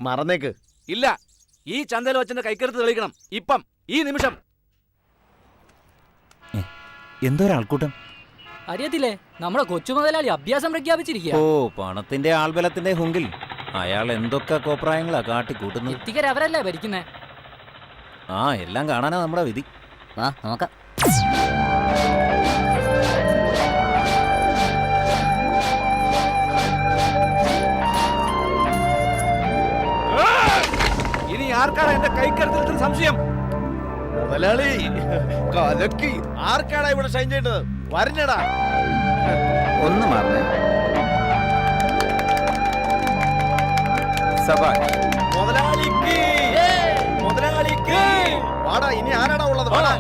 മറന്നേക്ക്. ഇല്ല, ഈ ചന്തയിൽ വെച്ചെന്റെ കൈക്കരുത്ത് തെളിയിക്കണം. ഇപ്പം, ഈ നിമിഷം. എന്തോ ഒരാൾക്കൂട്ടം. അറിയത്തില്ലേ, നമ്മുടെ കൊച്ചു മുതലാളി അഭ്യാസം പ്രഖ്യാപിച്ചിരിക്കുക. ഓ, പണത്തിന്റെ ആൾബലത്തിന്റെ ഹുങ്കിൽ അയാൾ എന്തൊക്കെ കോപ്രായങ്ങളാ കാട്ടിക്കൂട്ടുന്നത്. ഇത്തിക്കര അവരല്ലേ ഭരിക്കുന്നേ. ആ, എല്ലാം കാണാനാ നമ്മുടെ വിധി. ആ, നോക്കാം. ഇനി ആർക്കാണ് എന്റെ കൈക്കരുത്തിൽ സംശയം? മുതലാളി കലക്കി. ആർക്കാടാ ഇവിടെ ഷൈൻ ചെയ്യേണ്ടത്? വരഞ്ഞടാ. ഒന്ന് മാറണേ. സബാഷ്. മുതലാളിക്ക് മുതലാളിക്ക് വാടാ. ഇനി ആരാടാ ഉള്ളത്? വാടാ.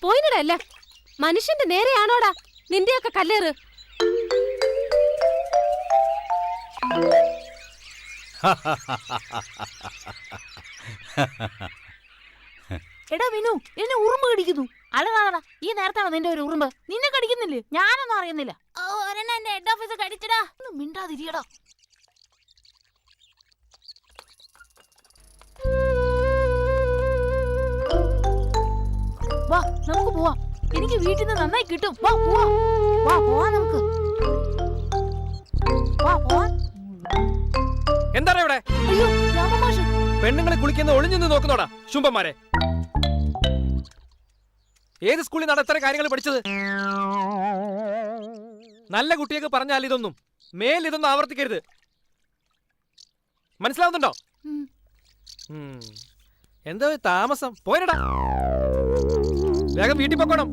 പോയിനടല്ല, മനുഷ്യന്റെ നേരെയാണോടാ നിന്റെയൊക്കെ കല്ലേറ്? എടാ വിനു, എന്നെ ഉറുമ്പ് കടിക്കുന്നു. അല്ലടാ, ഈ നേരത്താണ് നിന്റെ ഒരു ഉറുമ്പ്. നിന്നെ കടിക്കുന്നില്ലേ? ഞാനൊന്നും അറിയുന്നില്ല. എന്റെ ഹെഡ് ഓഫീസ് കടിച്ചടാ. ഒന്നും മിണ്ടാതിരിയടാ. വാ, നമുക്ക് പോവാം. എനിക്ക് വീട്ടിൽ നിന്ന് നന്നായി കിട്ടും. വാ പോവാം. വാ പോവാം നമുക്ക്. വാ പോവാം. എന്താണ് ഇവിടെ? അയ്യോ, രാമമാഷ്. പെണ്ണുങ്ങളെ കുളിക്കുന്ന ഒളിഞ്ഞു നിന്ന് നോക്കുന്നോടാ ശുംഭന്മാരെ. ഏത് സ്കൂളിൽ നിന്നാണ് ഇത്ര കാര്യങ്ങൾ പഠിച്ചത്? നല്ല കുട്ടിയൊക്കെ പറഞ്ഞാൽ ഇതൊന്നും ഇതൊന്നും ആവർത്തിക്കരുത്. മനസ്സിലാവുന്നുണ്ടോ? എന്താ താമസം? പോരടാ, വേഗം വീട്ടിൽ പോക്കണം.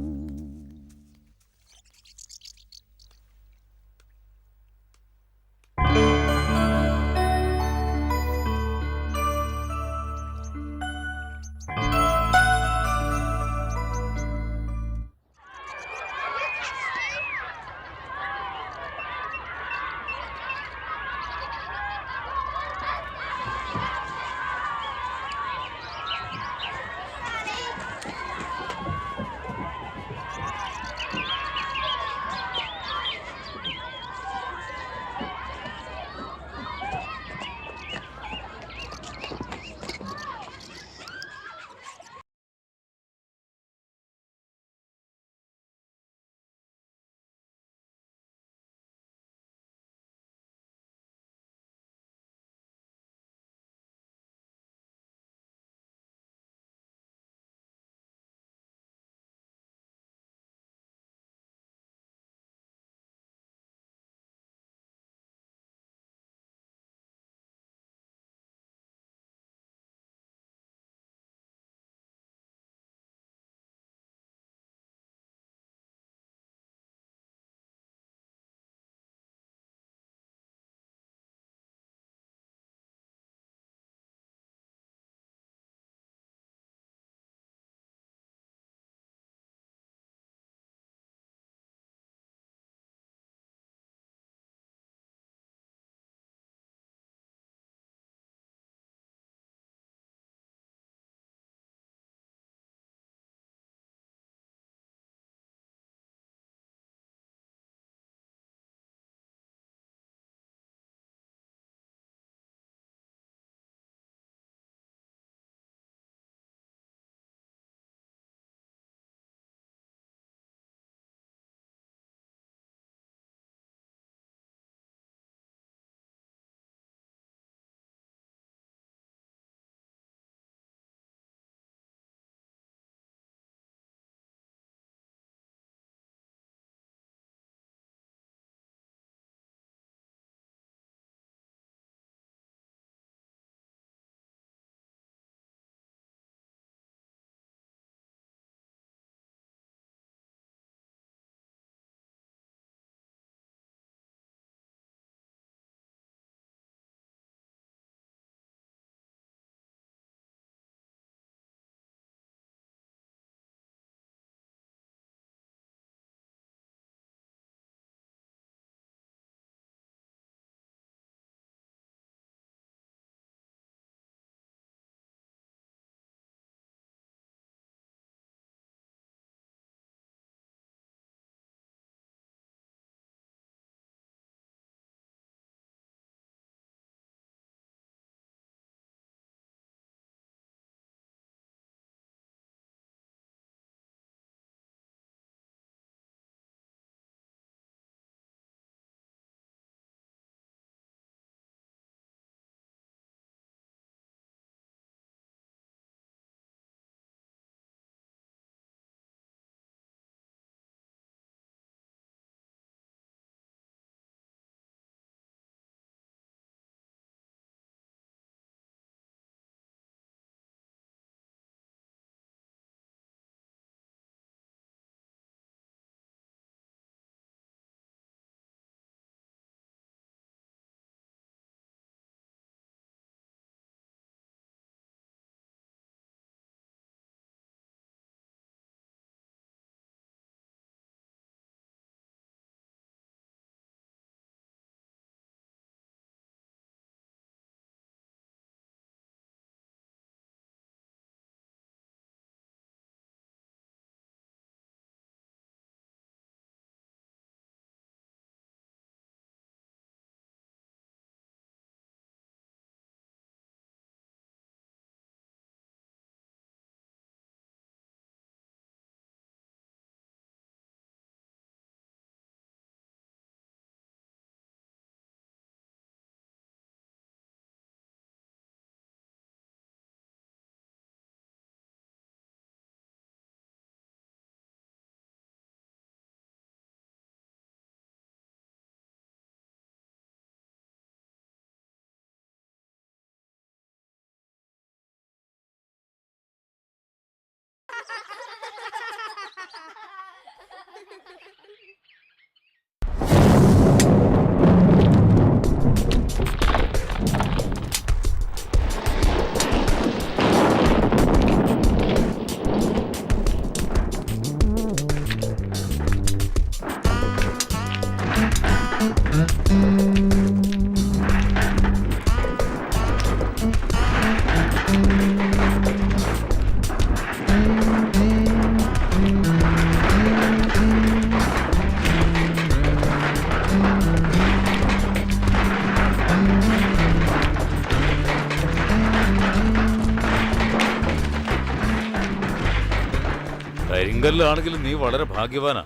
കരിങ്കല്ലാണെങ്കിലും നീ വളരെ ഭാഗ്യവാനാ.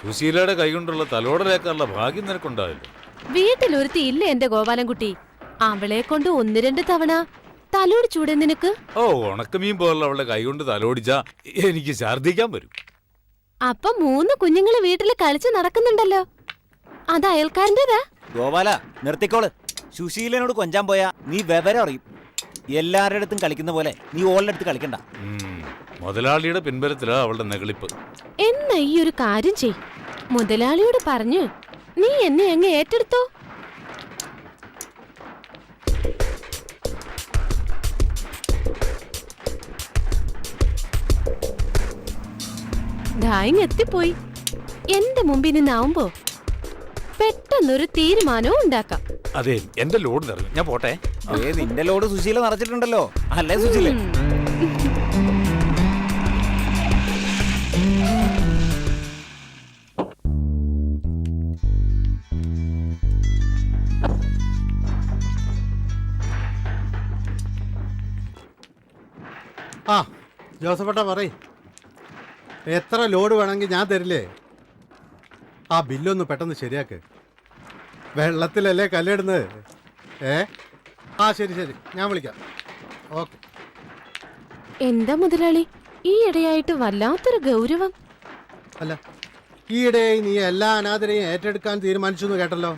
സുശീലയുടെ കൈകൊണ്ടുള്ള തലോടലേക്കാനുള്ള ഭാഗ്യം നിനക്കുണ്ടാവില്ല. വീട്ടിലൊരുത്തി ഇല്ല എന്റെ ഗോപാലൻകുട്ടി. അവളെ കൊണ്ട് 1-2 തവണ തലോടിച്ചൂടെ നിനക്ക്? ഓ, ഉണക്കമീൻ പോലുള്ള അവളുടെ കൈകൊണ്ട് തലോടിച്ചാ എനിക്ക് ഛർദ്ദിക്കാൻ വരും. അപ്പൊ 3 കുഞ്ഞുങ്ങള് വീട്ടില് കളിച്ച് നടക്കുന്നുണ്ടല്ലോ, അത് അയൽക്കാരൻ്റെതാ? ഗോപാല നിർത്തിക്കോള്. സുശീലനോട് കൊഞ്ചാൻ പോയാ നീ വിവരം അറിയും. എല്ലാവരുടെ അടുത്തും കളിക്കുന്ന പോലെ നീ ഓളുടെ അടുത്ത് കളിക്കണ്ട. മുതലാളിയുടെ പിൻബലത്തിലാ അവളുടെ നെകളിപ്പ്. എന്നാ ഈ ഒരു കാര്യം ചെയ്, മുതലാളിയോട് പറഞ്ഞു നീ എന്നെ അങ്ങ് ഏറ്റെടുത്തോ. എത്തിപ്പോയി. എന്റെ മുമ്പിൽ നിന്നാവുമ്പോ പെട്ടെന്നൊരു തീരുമാനവും ഉണ്ടാക്കാം. അതെ, എന്റെ ലോഡ് നിറഞ്ഞു, ഞാൻ പോട്ടെ. നിന്റെ ലോഡ് സുശീല നിറച്ചിട്ടുണ്ടല്ലോ, അല്ലേ സുശീല? ആ ജോസഫേട്ടാ പറയ്, എത്ര ലോഡ് വേണമെങ്കിൽ ഞാൻ തരില്ലേ? ആ ബില്ലൊന്ന് പെട്ടെന്ന് ശരിയാക്ക്. വെള്ളത്തിലല്ലേ കല്ലിടുന്നത്. ആ ശരി ശരി, ഞാൻ വിളിക്കാം. ഓക്കെ. എന്താ മുതലാളി ഈ ഇടയായിട്ട് വല്ലാത്തൊരു ഗൗരവം? അല്ല, ഈയിടെ നീ എല്ലാ അനാഥരെയും ഏറ്റെടുക്കാൻ തീരുമാനിച്ചു എന്ന് കേട്ടല്ലോ.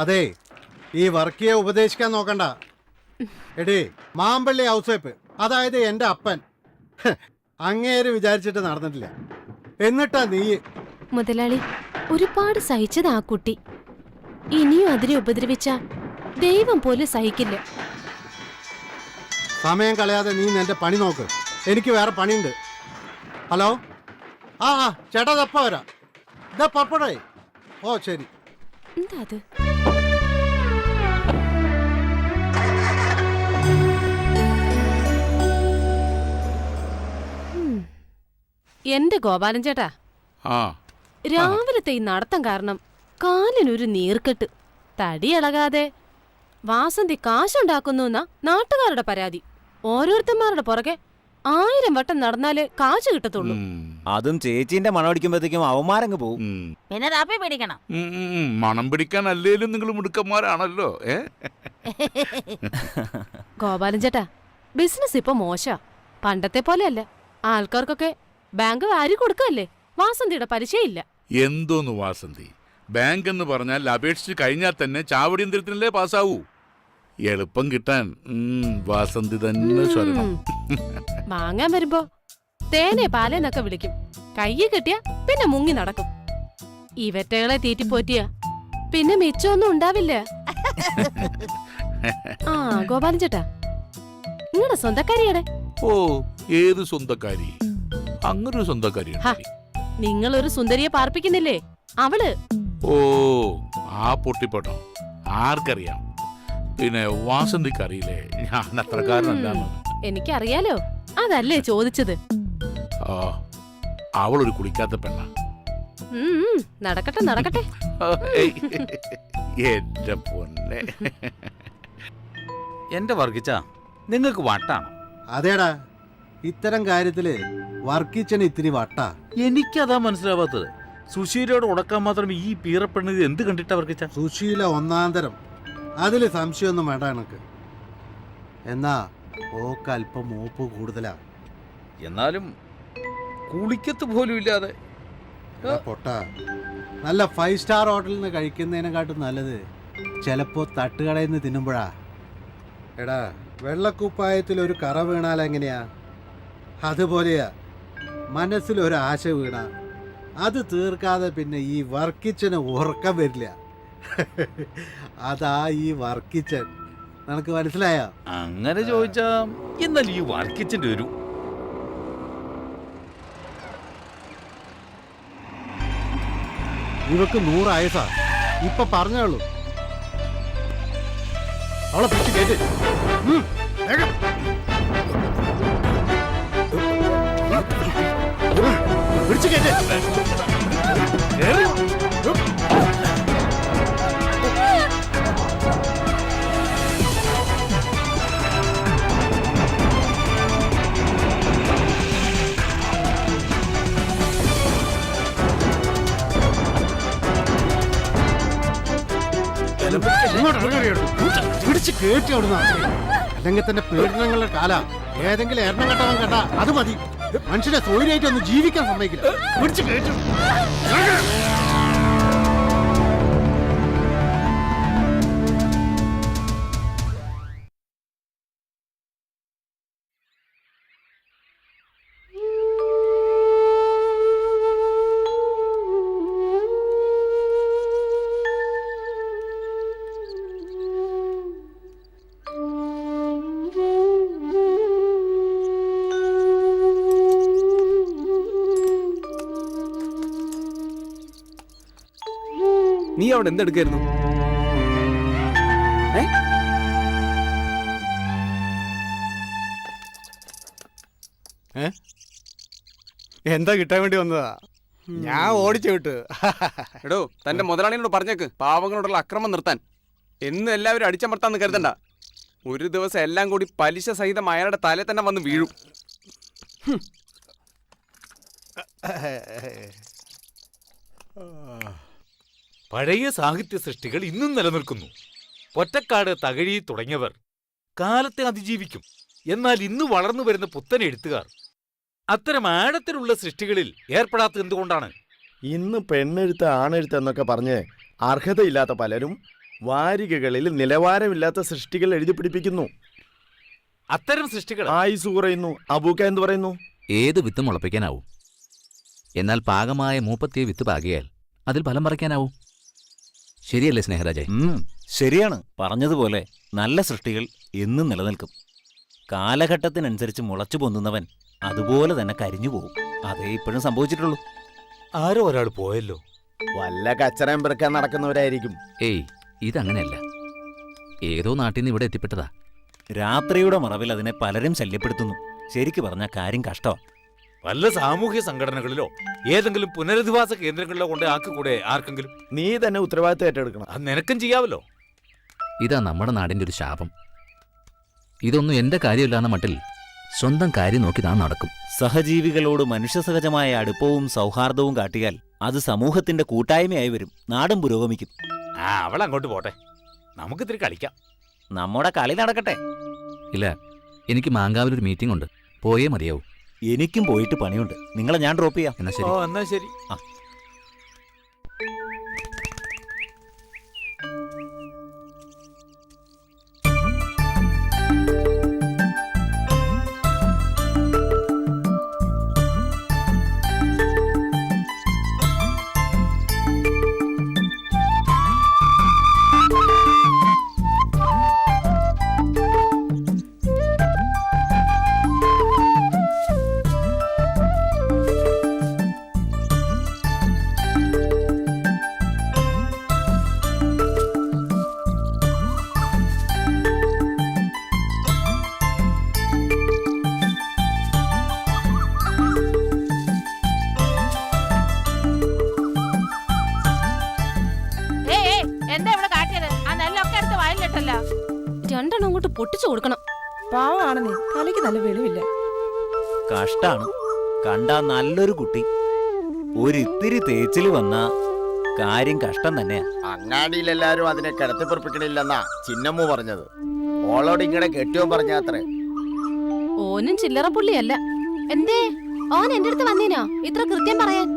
അതെ, ഈ വർക്കിയെ ഉപദേശിക്കാൻ നോക്കണ്ട. എടീ, മാമ്പള്ളി ഔസേപ്പ്, അതായത് എൻ്റെ അപ്പൻ, അങ്ങേര് വിചാരിച്ചിട്ട് നടന്നിട്ടില്ല. എന്നിട്ടാ നീ. മുതലാളി, ഒരുപാട് സഹിച്ചത് ആ കുട്ടി. ഇനിയും അതിനെ ഉപദ്രവിച്ച ദൈവം പോലും സഹിക്കില്ല. സമയം കളയാതെ നീ നിന്റെ പണി നോക്ക്, എനിക്ക് വേറെ പണിയുണ്ട്. ഹലോ, ആ ചേട്ടാ, തപ്പ വരാം. ഇതാ പപ്പടേ. ഓ ശരി. എന്താ അത്? എന്റെ ഗോപാലൻ ചേട്ടാ, രാവിലത്തെ ഈ നടത്തം കാരണം കാലിനൊരു നീർക്കെട്ട്. തടി ഇളകാതെ വാസന്തി കാശുണ്ടാക്കുന്നു എന്നാ നാട്ടുകാരുടെ പരാതി. ഓരോരുത്തന്മാരുടെ പുറകെ 1000 വട്ടം നടന്നാലേ കാശ് കിട്ടത്തുള്ളൂ. അതും ചേച്ചീന്റെ മണം അടിക്കുമ്പോഴത്തേക്കും അവന്മാരങ്ങ് പോവും. പിന്നെ താപ്പി പിടിക്കണം. മണം പിടിക്കാൻ അല്ലേലും നിങ്ങൾ മിടുക്കന്മാരാണല്ലോ. ഗോപാലൻ ചേട്ടാ, ബിസിനസ് ഇപ്പൊ മോശ, പണ്ടത്തെ പോലെയല്ല. ആൾക്കാർക്കൊക്കെ ബാങ്ക് വാരി കൊടുക്കല്ലേ, വാസന്തിയുടെ പലിശയില്ല. എന്തോന്ന് വാസന്തി, ബാങ്ക് എന്ന് പറഞ്ഞാൽ അപേക്ഷിച്ച് കഴിഞ്ഞാൽ തന്നെ ചാവടിയന്ത്രത്തിനല്ലേ പാസ്സാവൂ. എളുപ്പം കിട്ടാൻ വാസന്തി തന്നെ സ്വരണം. വാങ്ങാൻ വരുമ്പോ തേനെ പാലേന്നൊക്കെ വിളിക്കും. കയ്യിൽ കിട്ടിയ പിന്നെ മുങ്ങി നടക്കും. ഇവറ്റകളെ തീറ്റിപ്പോറ്റിയ പിന്നെ മിച്ചമൊന്നും ഉണ്ടാവില്ല. ആ ഗോപാലൻ ചേട്ടാ, നിങ്ങളുടെ സ്വന്തക്കാരിയുടെ? ഓ, ഏത് സ്വന്തക്കാരി? അങ്ങനൊരു സ്വന്തക്കാരി? നിങ്ങളൊരു സുന്ദരിയെ പാർപ്പിക്കുന്നില്ലേ, അവള്. ഓ, ആ പൊട്ടിപ്പൊട്ടോ, ആർക്കറിയാം. പിന്നെ വാസന്തിക്ക് അറിയില്ലേ ഞാൻ അത്രക്കാരനല്ലാന്ന്? എനിക്കറിയാലോ, അതല്ലേ ചോദിച്ചത്. അവളൊരു കുളിക്കാത്ത പെണ്ണ. നടക്കട്ടെ നടക്കട്ടെ. എന്റെ പൊന്നെ. എന്റെ വർഗിച്ച നിങ്ങൾക്ക് വട്ടാണോ? അതേടാ, ഇത്തരം കാര്യത്തില് വർക്കിച്ചന് ഇത്തിരി വട്ടാ. എനിക്കതാ മനസ്സിലാവാത്തത്. സുശീലയോട് ഉടക്കാൻ മാത്രം ഈ പീറപ്പെണ്ണത് എന്ത് കണ്ടിട്ടാ വർഗിച്ച? സുശീല ഒന്നാന്തരം, അതില് സംശയമൊന്നും വേണ്ട എനക്ക്. എന്നാ ഓക്ക് അല്പം മൂപ്പ് കൂടുതലാ. എന്നാലും കുളിക്കത്ത് പോലും ഇല്ലാതെ. പൊട്ട, നല്ല 5 സ്റ്റാർ ഹോട്ടലിൽ നിന്ന് കഴിക്കുന്നതിനെക്കാട്ടും നല്ലത് ചിലപ്പോ തട്ടുകടയിൽ നിന്ന് തിന്നുമ്പോഴാ. എടാ, വെള്ളക്കുപ്പായത്തിൽ ഒരു കറ വീണാൽ എങ്ങനെയാ, അതുപോലെയാ മനസ്സിലൊരു ആശ വീണ അത് തീർക്കാതെ പിന്നെ ഈ വർക്കിച്ചന് ഉറക്കം വരില്ല. അതാ ഈ വർക്കിച്ചൻ. നിനക്ക് മനസ്സിലായോ? അങ്ങനെ ചോദിച്ചാ എന്നാൽ ഈ വർക്കിച്ചിന്റെ ഒരു ഇവക്ക് 100 ആയസാ. ഇപ്പൊ പറഞ്ഞോളൂ. അവളെ പിടിച്ച് കേട്ട്. വേഗം. പിടിച്ച് കേട്ട്. പിടിച്ച് കേട്ടി അവിടുന്ന്. അല്ലെങ്കിൽ തന്നെ പീഡനങ്ങളുടെ കാല. ഏതെങ്കിലും എണ്ണം കെട്ടവൻ കണ്ട അത് മതി. മനുഷ്യനെ തൊഴിലായിട്ട് ഒന്ന് ജീവിക്കാൻ സമ്മതിക്കില്ല. പിടിച്ച് കേട്ടു. നീ അവിടെ എന്തെടുക്കായിരുന്നു? എന്താ കിട്ടാൻ വേണ്ടി വന്നതാ? ഞാൻ ഓടിച്ചു വിട്ടു. എടോ, തന്റെ മുതലാളിയോട് പറഞ്ഞേക്ക് പാവങ്ങളോടുള്ള അക്രമം നിർത്താൻ. എന്നും എല്ലാവരും അടിച്ചമർത്താന്ന് കരുതണ്ട. ഒരു ദിവസം എല്ലാം കൂടി പലിശ സഹിതം അയാളുടെ തലേ തന്നെ വന്ന് വീഴും. പഴയ സാഹിത്യ സൃഷ്ടികൾ ഇന്നും നിലനിൽക്കുന്നു. പൊറ്റക്കാട്, തകഴി തുടങ്ങിയവർ കാലത്തെ അതിജീവിക്കും. എന്നാൽ ഇന്ന് വളർന്നു വരുന്ന പുത്തൻ എഴുത്തുകാർ അത്തരം ആഴത്തിലുള്ള സൃഷ്ടികളിൽ ഏർപ്പെടാത്തത് എന്തുകൊണ്ടാണ്? ഇന്ന് പെണ്ണെഴുത്ത് ആണെഴുത്ത് എന്നൊക്കെ പറഞ്ഞ് അർഹതയില്ലാത്ത പലരും വാരികകളിൽ നിലവാരമില്ലാത്ത സൃഷ്ടികൾ എഴുതി പിടിപ്പിക്കുന്നു. അത്തരം സൃഷ്ടികൾ ആയുസ് കുറയുന്നു. അബൂക്ക എന്ത് പറയുന്നു? ഏത് വിത്ത് മുളപ്പിക്കാനാവും, എന്നാൽ പാകമായ മൂപ്പത്തിയ വിത്ത് പാകിയാൽ അതിൽ ഫലം പറിക്കാനാവും. ശരിയല്ലേ സ്നേഹരാജേ? ശരിയാണ്. പറഞ്ഞതുപോലെ നല്ല സൃഷ്ടികൾ എന്നും നിലനിൽക്കും. കാലഘട്ടത്തിനനുസരിച്ച് മുളച്ചു പൊന്തുന്നവൻ അതുപോലെ തന്നെ കരിഞ്ഞു പോകും. അതേ ഇപ്പോഴും സംഭവിച്ചിട്ടുള്ളൂ. ആരോ ഒരാൾ പോയല്ലോ. വല്ല കച്ചറയും പെറുക്കാൻ നടക്കുന്നവരായിരിക്കും. ഏയ്, ഇതങ്ങനെയല്ല. ഏതോ നാട്ടിൽ നിന്ന് ഇവിടെ എത്തിപ്പെട്ടതാ. രാത്രിയുടെ മറവിൽ അതിനെ പലരും ശല്യപ്പെടുത്തുന്നു. ശരിക്കു പറഞ്ഞ കാര്യം കഷ്ടമാണ്. വല്ല സാമൂഹ്യ സംഘടനകളിലോ ഏതെങ്കിലും പുനരധിവാസ കേന്ദ്രങ്ങളിലോ കൊണ്ട് ആക്കിക്കൂടെ ആർക്കെങ്കിലും? നീ തന്നെ ഉത്തരവാദിത്തം ഏറ്റെടുക്കണം. അത് നിനക്കും ചെയ്യാവല്ലോ. ഇതാ നമ്മുടെ നാടിൻ്റെ ഒരു ശാപം. ഇതൊന്നും എൻ്റെ കാര്യമില്ലാന്ന മട്ടിൽ സ്വന്തം കാര്യം നോക്കി താൻ നടക്കും. സഹജീവികളോട് മനുഷ്യസഹജമായ അടുപ്പവും സൗഹാർദ്ദവും കാട്ടിയാൽ അത് സമൂഹത്തിന്റെ കൂട്ടായ്മയായി വരും. നാടും പുരോഗമിക്കും. അവൾ അങ്ങോട്ട് പോട്ടെ, നമുക്കിത്തിരി കളിക്കാം. നമ്മുടെ കളി നടക്കട്ടെ. ഇല്ല, എനിക്ക് മാങ്കാവിലൊരു മീറ്റിംഗ് ഉണ്ട്, പോയേ മതിയാവും. എനിക്കും പോയിട്ട് പണിയുണ്ട്. നിങ്ങളെ ഞാൻ ഡ്രോപ്പ് ചെയ്യാം. എന്നാ ശരി. എന്നാ ശരി. രണ്ടെണ്ണം അങ്ങോട്ട് പൊട്ടിച്ചു കൊടുക്കണം. പാവാണെന്നേ, തലയ്ക്ക് നല്ല വെളിവില്ല. കഷ്ടാണ്. കണ്ടാ നല്ലൊരു കുട്ടി, ഒരിത്തിരി തേച്ചില് വന്ന കാര്യം കഷ്ടം തന്നെയാ. അങ്ങാടിയിലെല്ലാരും അതിനെ കിടത്തിപ്പുറപ്പിക്കണില്ലെന്നാ ചിന്നമ്മു പറഞ്ഞത്. ഓളോട് ഇങ്ങനെ കെട്ടിയോ പറഞ്ഞാത്രേ. ഓനും ചില്ലറ പുള്ളിയല്ല. എന്തേ ഓൻ എന്റെ അടുത്ത് വന്നീനോ ഇത്ര കൃത്യം പറയാൻ?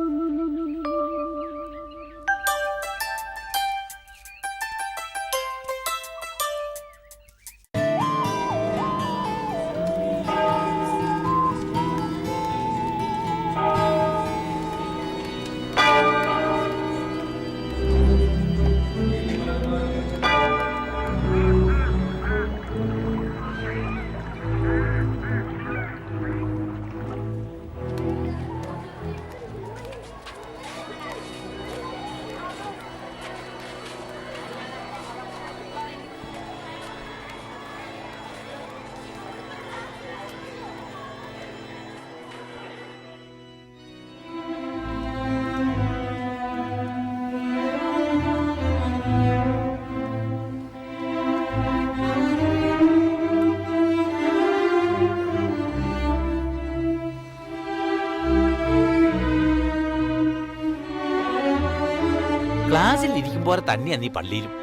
പോലെ തന്നെയാ നീ പള്ളിയിലും.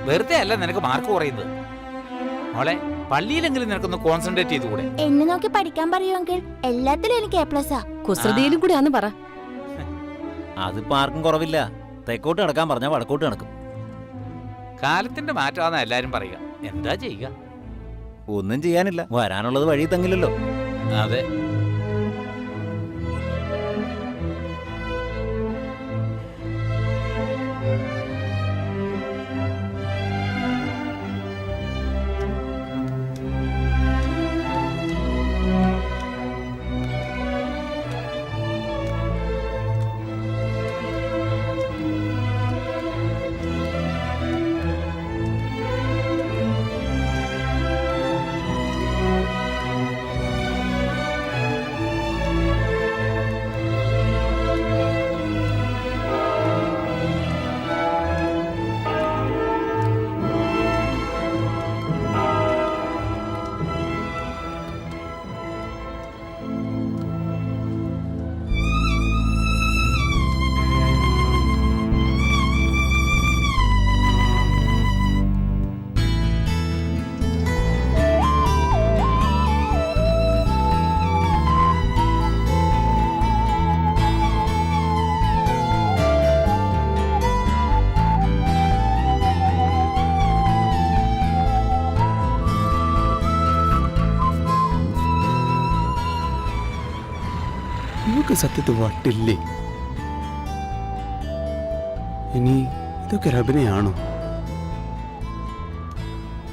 വെറുതെ അല്ല നിനക്ക് മാർക്ക് കുറയുന്നത്. മോളെ, പള്ളിയിലെങ്കിലും നിനക്കൊന്ന് കോൺസെൻട്രേറ്റ് ചെയ്തുകൂടെ? എന്നെ നോക്കി പഠിക്കാൻ പറയുമെങ്കിൽ എല്ലാത്തിലും എനിക്ക് A+. കുസൃതിയിലും കൂടി ആന്ന് പറ. അതിപ്പോ ആർക്കും കുറവില്ല. തെക്കോട്ട് നടക്കാൻ പറഞ്ഞാൽ വടക്കോട്ട് നടക്കും. കാലത്തിന്റെ മാറ്റമാണെന്ന് എല്ലാരും പറയുക. എന്താ ചെയ്യുക? ഒന്നും ചെയ്യാനില്ല. വരാനുള്ളത് വഴി തങ്ങില്ലല്ലോ. അതെ. സത്യത്തിൽ വട്ടില്ലേ? ഇനി ഇതൊക്കെ ഒരു അഭിനയാണോ?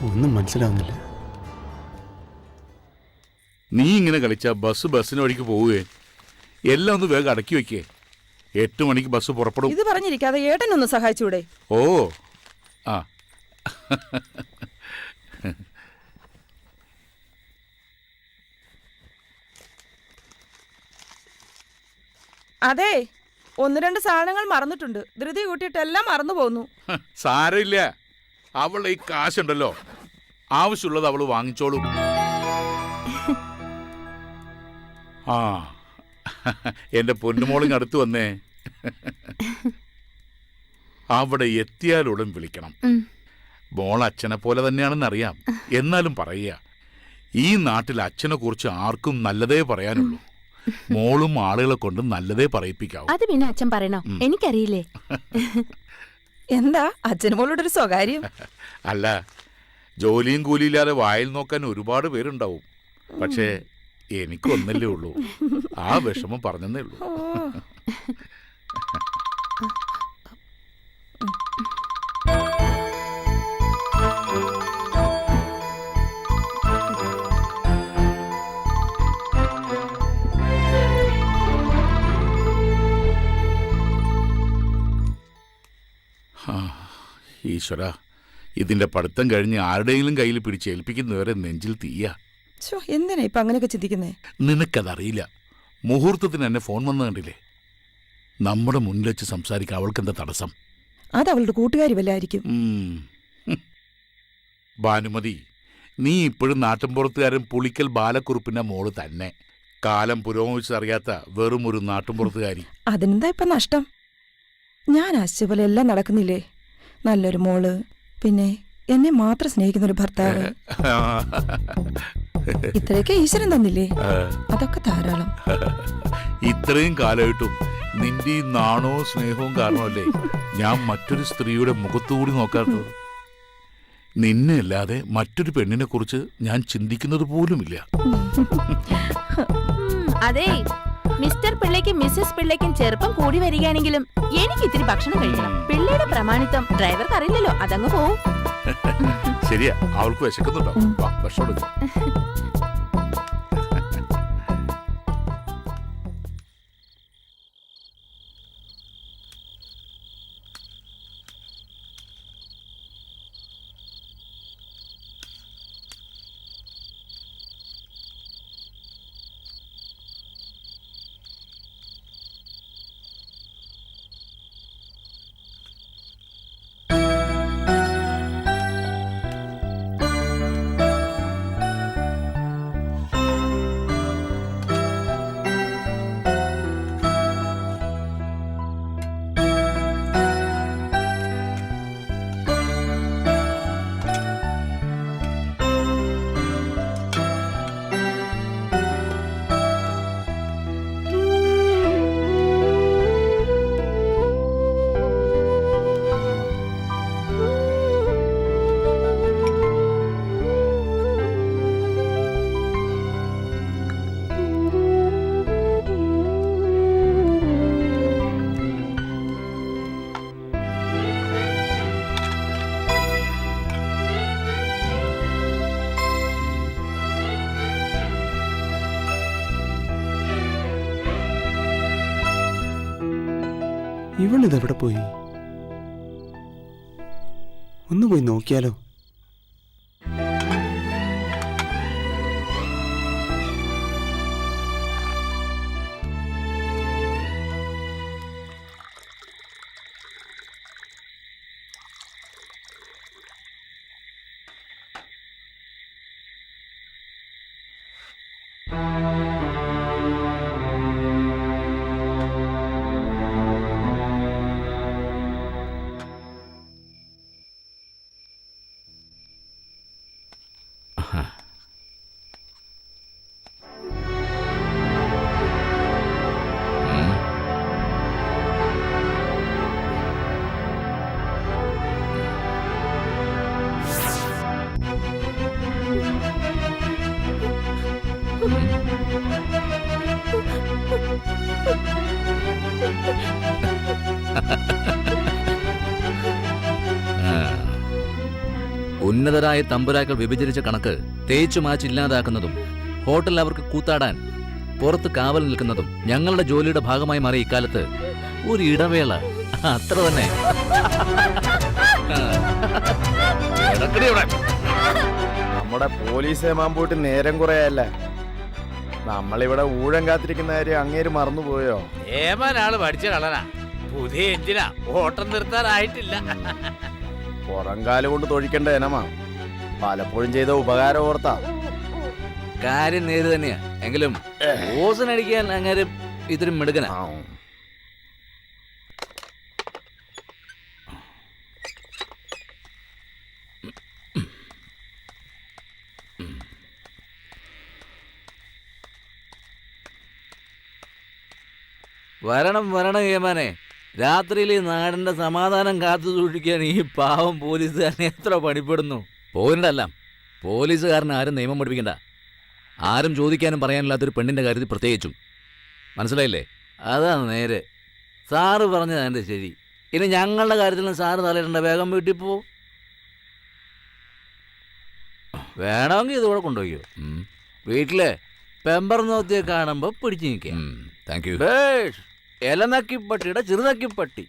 ഒന്നും മനസ്സിലാവുന്നില്ല. നീ ഇങ്ങനെ കളിച്ചാ ബസ്സിന് വഴിക്ക് പോവുകയെ. എല്ലാം ഒന്ന് വേഗം അടക്കി വെക്കേ. 8 മണിക്ക് ബസ് പുറപ്പെടും. ഇത് പറഞ്ഞിരിക്കാതെ ഏട്ടനൊന്ന് സഹായിച്ചൂടെ? ഓ ആ അതെ, 1-2 സാധനങ്ങൾ മറന്നിട്ടുണ്ട്. ധൃതി കൂട്ടിയിട്ട് എല്ലാം മറന്നു പോന്നു. സാരമില്ല. അവളുടെ ഈ കാശുണ്ടല്ലോ, ആവശ്യമുള്ളത് അവള് വാങ്ങിച്ചോളൂ. ആ എന്റെ പൊന്നുമോളിങ് അടുത്ത് വന്നേ. അവിടെ എത്തിയാലുടൻ വിളിക്കണം. മോൾ അച്ഛനെ പോലെ തന്നെയാണെന്നറിയാം. എന്നാലും പറയുക, ഈ നാട്ടിൽ അച്ഛനെ കുറിച്ച് ആർക്കും നല്ലതേ പറയാനുള്ളൂ. മോളും ആളുകളെ കൊണ്ട് നല്ലതേ പറയിപ്പിക്കാവൂ. അത് പിന്നെ അച്ഛൻ പറയണോ? എനിക്കറിയില്ലേ. എന്താ അച്ഛന് മോളോടൊരു സ്വകാര്യം? അല്ല, ജോലിയും കൂലിയില്ലാതെ വായിൽ നോക്കാൻ ഒരുപാട് പേരുണ്ടാവും. പക്ഷേ എനിക്കൊന്നല്ലേ ഉള്ളൂ. ആ വിഷമം പറഞ്ഞതേ ഉള്ളൂ. ഈശ്വര, ഇതിന്റെ പഠിത്തം കഴിഞ്ഞ് ആരുടെയെങ്കിലും കയ്യിൽ പിടിച്ചേൽപ്പിക്കുന്നവരെ നെഞ്ചിൽ തീയ. എന്തിനാ ഇപ്പൊ അങ്ങനെയൊക്കെ ചിന്തിക്കുന്നേ? നിനക്കതറിയില്ല. മുഹൂർത്തത്തിന് എന്നെ ഫോൺ വന്നു കണ്ടില്ലേ? നമ്മുടെ മുന്നിൽ വെച്ച് സംസാരിക്കാൻ അവൾക്കെന്താ തടസ്സം? അത് അവളുടെ കൂട്ടുകാരി വല്ലായിരിക്കും. ഭാനുമതി, നീ ഇപ്പോഴും നാട്ടിൻപുറത്തുകാരൻ പുളിക്കൽ ബാലക്കുറുപ്പിന്റെ മോള് തന്നെ. കാലം പുരോഗമിച്ചറിയാത്ത വെറും ഒരു നാട്ടിൻപുറത്തുകാരി. അതിനെന്താ ഇപ്പൊ നഷ്ടം? ഞാൻ ആശിച്ച പോലെ എല്ലാം നടക്കുന്നില്ലേ? നല്ലൊരു മോള്, പിന്നെ എന്നെ മാത്രം സ്നേഹിക്കുന്ന ഒരു ഭർത്താവ്. ഇത്രയൊക്കെ ഈശ്വരൻ തന്നില്ലേ? അതൊക്കെ ധാരാളം. ഇത്രയും കാലമായിട്ടും നിന്റെ ഈ നാണവും സ്നേഹവും കാരണമല്ലേ ഞാൻ മറ്റൊരു സ്ത്രീയുടെ മുഖത്തുകൂടി നോക്കാത്തത്. നിന്നെ അല്ലാതെ മറ്റൊരു പെണ്ണിനെ കുറിച്ച് ഞാൻ ചിന്തിക്കുന്നത് പോലുമില്ല. അതെ, മിസ്റ്റർ പിള്ളയ്ക്കും മിസ്സസ് പിള്ളയ്ക്കും ചെറുപ്പം കൂടി വരികയാണെങ്കിലും എനിക്ക് ഇത്തിരി ഭക്ഷണം കഴിക്കണം. പിള്ളയുടെ പ്രമാണിത്വം ഡ്രൈവർക്ക് അറിയില്ലല്ലോ, അതങ്ങ് പോവും. ശരിയാ, അവൾക്ക് വിശക്കുന്നുണ്ടോ? ഭക്ഷണം എടുക്കാം. ഇവളിതെവിടെ പോയി? ഒന്ന് പോയി നോക്കിയാലോ? ഉന്നതരായ തമ്പുരാക്കൾ വിഭജിച്ച കണക്ക് തേച്ചു മാച്ച് ഇല്ലാതാക്കുന്നതും ഹോട്ടലിൽ അവർക്ക് കൂത്താടാൻ പുറത്ത് കാവൽ നിൽക്കുന്നതും ഞങ്ങളുടെ ജോലിയുടെ ഭാഗമായി മാറിയ ഇക്കാലത്ത് ഒരു ഇടവേള അത്ര തന്നെ. നമ്മുടെ പോലീസ് ഏമാൻ നേരം കുറയല്ല. നമ്മളിവിടെ ഊഴം കാത്തിരിക്കുന്ന കാര്യം അങ്ങേര് മറന്നുപോയോ? ഏമാനാള് പഠിച്ച കളനാ. പുതിയ എഞ്ചിനാ, ഓട്ടം നിർത്താനായിട്ടില്ല. പുറംകാല് കൊണ്ട് തൊഴിക്കേണ്ട ഇനമാ. പലപ്പോഴും ചെയ്ത ഉപകാരം ഓർത്താ. കാര്യം നേര് തന്നെയാ. എങ്കിലും ഓസനടിക്കാൻ അങ്ങനെ ഇത്തിരി മിടുക്കനാ. വരണം വരണം ഏമാനെ. രാത്രിയിൽ ഈ നാടിന്റെ സമാധാനം കാത്തു സൂക്ഷിക്കാൻ ഈ പാവം പോലീസുകാരനെ എത്ര പണിപ്പെടുന്നു. പോയിണ്ടല്ല, പോലീസുകാരന് ആരും നിയമം പഠിപ്പിക്കണ്ട. ആരും ചോദിക്കാനും പറയാനില്ലാത്തൊരു പെണ്ണിന്റെ കാര്യത്തിൽ പ്രത്യേകിച്ചും. മനസ്സിലായില്ലേ? അതാണ് നേരെ. സാറ് പറഞ്ഞത് എൻ്റെ ശരി. ഇനി ഞങ്ങളുടെ കാര്യത്തിലും സാറ് തലയിടേണ്ട. വേഗം വീട്ടിൽ പോ. വേണമെങ്കിൽ ഇതുകൂടെ കൊണ്ടുപോയോ. വീട്ടിലെ പെമ്പർ നോത്തിയെ കാണുമ്പോ പിടിച്ചു നിൽക്കാം. Thank you. ഇലനക്കിപ്പട്ടിയുടെ ചെറുനക്കിപ്പട്ടി.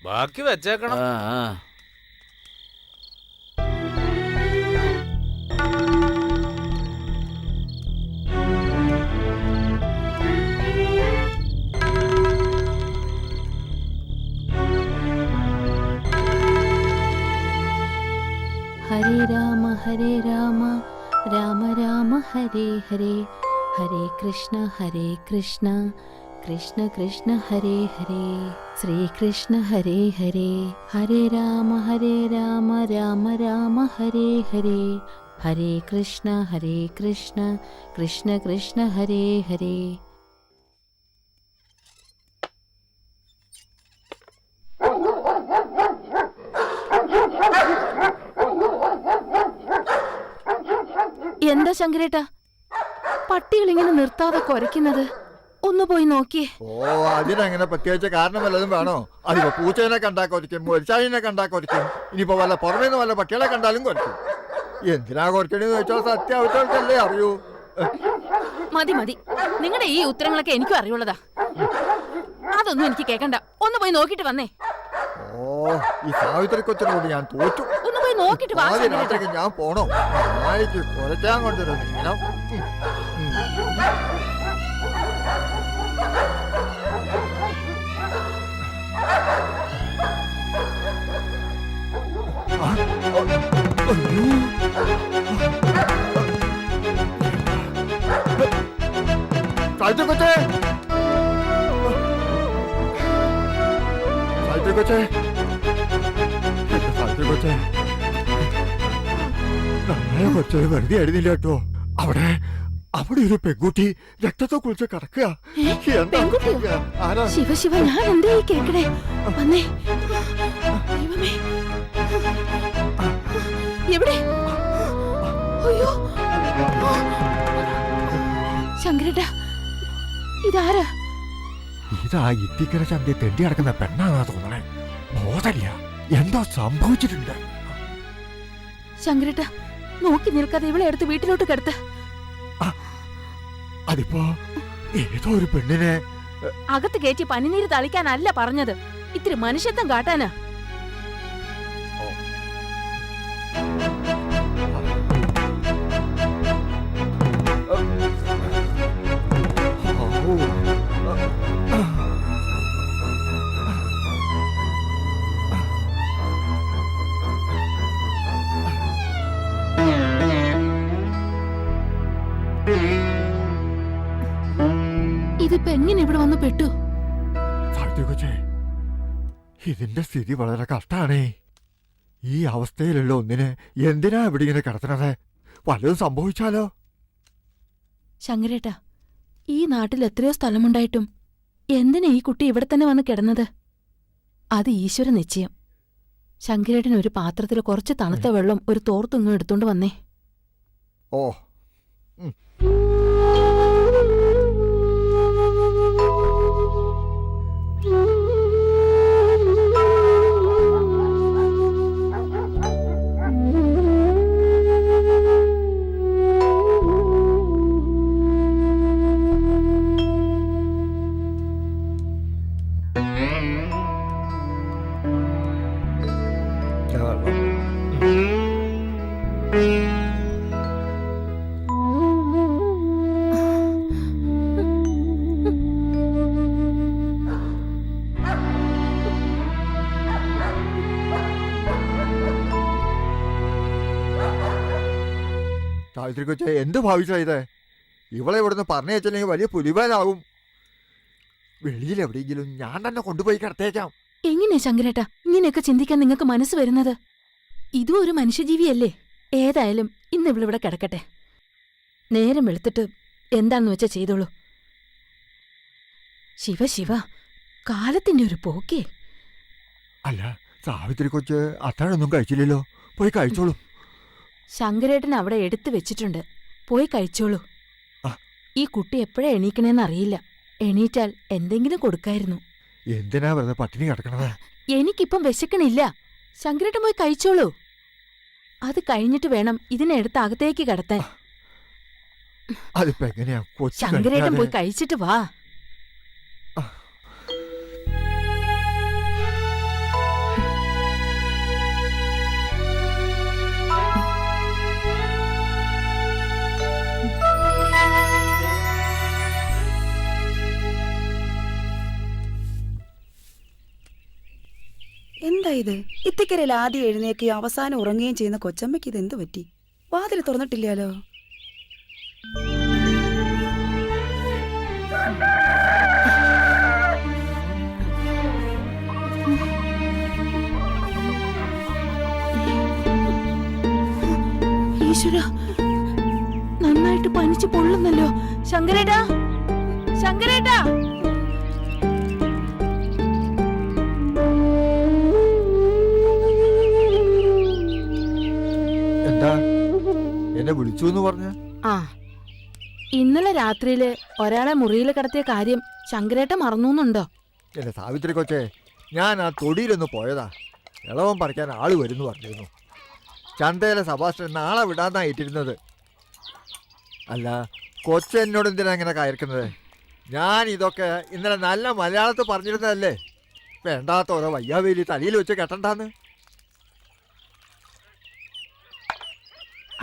ബാക്കി വെച്ചേക്കണം. ഹരേ രാമ രാമ രാമ ഹരേ ഹരേ, ഹരേ കൃഷ്ണ കൃഷ്ണ കൃഷ്ണ ഹരേ ഹരേ, ശ്രീകൃഷ്ണ ഹരേ ഹരേ. ഹരേ രാമ രാമ രാമ ഹരേ ഹരേ, ഹരേ കൃഷ്ണ കൃഷ്ണ കൃഷ്ണ ഹരേ ഹരേ. എന്താ ശങ്കരേട്ടാ പട്ടികൾ ഇങ്ങനെ നിർത്താതെ കുരയ്ക്കുന്നത്? ഒന്ന് പോയി നോക്കിയേ. ഓ, അതിനങ്ങനെ പ്രത്യേകിച്ച് കാരണം വല്ലതും വേണോ? അതിപ്പോ പൂച്ചേനെ കണ്ടാ കൊരയ്ക്കും, മൊരിച്ചാഴിനെ കണ്ടാ കൊരയ്ക്കും, ഇനിയിപ്പോ വല്ല പുറമേന്ന് വല്ല പട്ടികളെ കണ്ടാലും കൊരയ്ക്കും. എന്തിനാ കൊരയ്ക്കണെന്ന് വെച്ചാൽ സത്യാവശ്യമല്ലേ അറിയൂ. മതി മതി, നിങ്ങളുടെ ഈ ഉത്തരങ്ങളൊക്കെ എനിക്കും അറിയുള്ളതാ. അതൊന്നും എനിക്ക് കേക്കണ്ട. ഒന്ന് പോയി നോക്കിട്ട് വന്നേ. ഓ, ഈ സാവിത്രി കൊച്ചിനോട് ഞാൻ തോറ്റു. ഒന്ന് പോയി നോക്കിട്ട് വാ. രാത്രിക്ക് ഞാൻ പോണോ? നായിക്ക് കുറയ്ക്കാൻ കൊണ്ടുവരുന്നു ഇങ്ങനെ. സാവിത്രി കൊച്ചേ, സാവിത്രി കൊച്ചേ, സാവിത്രി കൊച്ചേ, നമ്മളെ കൊച്ചൊരു വെറുതെ എഴുതില്ല കേട്ടോ. അവിടെ ഒരു പെൺകുട്ടി രക്തത്തെ കുറിച്ച് കിടക്കുക. ശിവ ശിവ, ഞാൻ എന്താ ഈ കേക്കണേ? വന്നേ. ദൈവമേ, എവിടെ? അയ്യോ ശങ്കരേട്ടാ, ഇതാരാ? ഇതാ ഇത്തിക്കര ചന്തി തെണ്ടി നടക്കുന്ന പെണ്ണാന്നാ തോന്നണേ. ബോധമില്ല, എന്തോ സംഭവിച്ചിട്ടുണ്ട്. ശങ്കരേട്ടാ, നോക്കി നിൽക്കാതെ ഇവളെ എടുത്ത് വീട്ടിലോട്ട് കിടത്ത്. അതിപ്പോ ഏതോ ഒരു പെണ്ണിനെ അകത്ത് കയറ്റി പനിനീര് തളിക്കാനല്ല പറഞ്ഞത്, ഇത്തിരി മനുഷ്യത്വം കാട്ടാനാ. ഇതിപ്പോ എങ്ങനെ ഇവിടെ വന്ന് പെട്ടു? സാവിത്രി കൊച്ചേ, ഇതിന്റെ സ്ഥിതി വളരെ കഷ്ടാണേ. ഈ അവസ്ഥയിലുള്ള ഒന്നിനെ എന്തിനാ ഇവിടെ ഇങ്ങനെ കിടത്തണത്? വല്ലതും സംഭവിച്ചാലോ? ശങ്കരേട്ടാ, ഈ നാട്ടിൽ എത്രയോ സ്ഥലമുണ്ടായിട്ടും എന്തിനാ ഈ കുട്ടി ഇവിടെ തന്നെ വന്ന് കിടന്നത്? അത് ഈശ്വര നിശ്ചയം. ശങ്കരേട്ടൻ ഒരു പാത്രത്തിൽ കുറച്ച് തണുത്ത വെള്ളം ഒരു തോർത്തുങ്ങും എടുത്തോണ്ട് വന്നേ. ഓ, സാവിത്രി കൊച്ചേ, എന്ത് ഭാവിച്ചാ ഇത്? ഇവളെ ഇവിടുന്ന് പറഞ്ഞു വെച്ചില്ലെങ്കിൽ വലിയ പുലിവാലാവും. വെളിയിൽ എവിടെയെങ്കിലും ഞാൻ തന്നെ കൊണ്ടുപോയി കിടത്തേക്കാം. എങ്ങനെയാ ശങ്കരേട്ടാ ഇങ്ങനെയൊക്കെ ചിന്തിക്കാൻ നിങ്ങൾക്ക് മനസ്സ് വരുന്നത്? ഇതും ഒരു മനുഷ്യജീവിയല്ലേ? ഏതായാലും ഇന്ന് ഇവളിവിടെ കിടക്കട്ടെ. നേരം വെളുത്തിട്ട് എന്താന്ന് വെച്ചാ ചെയ്തോളൂ. ശിവ ശിവ, കാലത്തിന്റെ ഒരു പോക്കേ. അല്ല, സാവിത്രി കൊച്ച് അത്താഴൊന്നും കഴിച്ചില്ലല്ലോ, പോയി കഴിച്ചോളൂ. ശങ്കരേട്ടൻ അവിടെ എടുത്തു വെച്ചിട്ടുണ്ട്, പോയി കഴിച്ചോളൂ. ഈ കുട്ടി എപ്പോഴാ എണീക്കണേന്ന് അറിയില്ല. എണീറ്റാൽ എന്തെങ്കിലും കൊടുക്കായിരുന്നു. എന്തിനാ വെറുതെ പട്ടിണി കിടക്കണത്? എനിക്കിപ്പം വിശക്കണില്ല. ശങ്കരേട്ടൻ പോയി കഴിച്ചോളൂ. അത് കഴിഞ്ഞിട്ട് വേണം ഇതിനെ എടുത്ത് അകത്തേക്ക് കടത്താൻ. അതിപ്പോ എങ്ങനെയാ? ശങ്കരേട്ടൻ പോയി കഴിച്ചിട്ട് വാ. എന്താ ഇത്? ഇത്തിക്കരയിൽ ആദ്യം എഴുന്നേക്കുകയും അവസാനം ഉറങ്ങുകയും ചെയ്യുന്ന കൊച്ചമ്മയ്ക്ക് ഇത് എന്തു പറ്റി? വാതിൽ തുറന്നിട്ടില്ലാലോ. ഈശ്വര, നന്നായിട്ട് പനിച്ച് പൊള്ളുന്നല്ലോ. ശങ്കരേട്ടാ, ശങ്കരേട്ടാ. എന്നെ വിളിച്ചു എന്ന് പറഞ്ഞ? ആ, ഇന്നലെ രാത്രിയില് ഒരാളെ മുറിയിൽ കിടത്തിയ കാര്യം ശങ്കരേട്ട മറന്നുന്നുണ്ടോ? എന്റെ സാവിത്രി കൊച്ചേ, ഞാൻ ആ തൊടിയിലൊന്ന് പോയതാ. ഇളവൻ പറിക്കാൻ ആള് വരുന്നു പറഞ്ഞിരുന്നു. ചന്തയിലെ സഭാഷണൻ നാളെ വിടാന്നാ ഏറ്റിരുന്നത്. അല്ല, കൊച്ച എന്നോട് എന്തിനാ ഇങ്ങനെ കയർക്കുന്നത്? ഞാൻ ഇതൊക്കെ ഇന്നലെ നല്ല മലയാളത്തിൽ പറഞ്ഞിരുന്നതല്ലേ, വേണ്ടാത്ത ഓരോ വയ്യാവേലി തലയിൽ വെച്ച് കെട്ടണ്ടാന്ന്.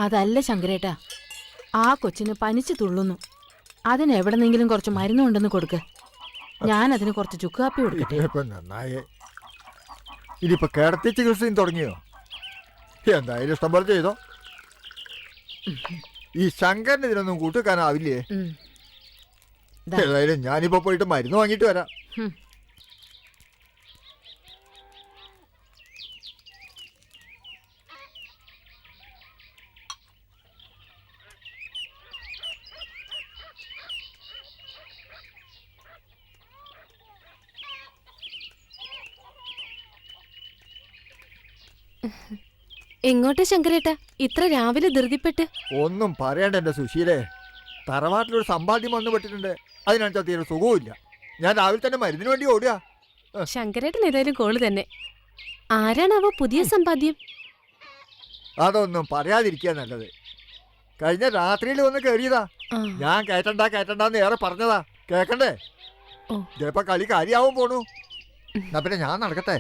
അതല്ല ശങ്കരേട്ടാ, ആ കൊച്ചിന് പനിച്ചു തുള്ളുന്നു. അതിന് എവിടെന്നെങ്കിലും കുറച്ച് മരുന്നുണ്ടെന്ന് കൊടുക്ക്. ഞാൻ അതിന് കുറച്ച് ചുക്കാപ്പി കൊടുക്കട്ടെ. ഇപ്പൊ നന്നായേ. ഇനിയിപ്പോ കിടത്തി ചികിത്സയും തുടങ്ങിയോ? എന്തായാലും ഇഷ്ടം പോലെ ചെയ്തോ. ഈ ശങ്കരന് ഇതിനൊന്നും കൂട്ടുവെക്കാനാവില്ലേ? ഏതായാലും ഞാനിപ്പോ പോയിട്ട് മരുന്ന് വാങ്ങിയിട്ട് വരാം. എങ്ങോട്ടാ ശങ്കരേട്ടാ ഇത്ര രാവിലെ ധൃതിപ്പെട്ട്? ഒന്നും പറയണ്ട എന്റെ സുശീലേ, തറവാട്ടിലൊരു സമ്പാദ്യം വന്നു പെട്ടിട്ടുണ്ട്. അതിനനുസരിച്ച് തീരെ സുഖവുമില്ല. ഞാൻ രാവിലെ തന്നെ മരുന്നിന് വേണ്ടി ഓടുക. ശങ്കരേട്ടൻ ഏതായാലും കോള് തന്നെ. ആരാണാവോ പുതിയ സമ്പാദ്യം? അതൊന്നും പറയാതിരിക്കുക നല്ലത്. കഴിഞ്ഞ രാത്രിയിൽ വന്ന് കയറിയതാ. ഞാൻ കേറ്റണ്ടെന്ന് ഏറെ പറഞ്ഞതാ, കേക്കണ്ടേ? ഇതിപ്പോ കളി കാര്യാവും പോണു. എന്നാ പിന്നെ ഞാൻ നടക്കട്ടെ.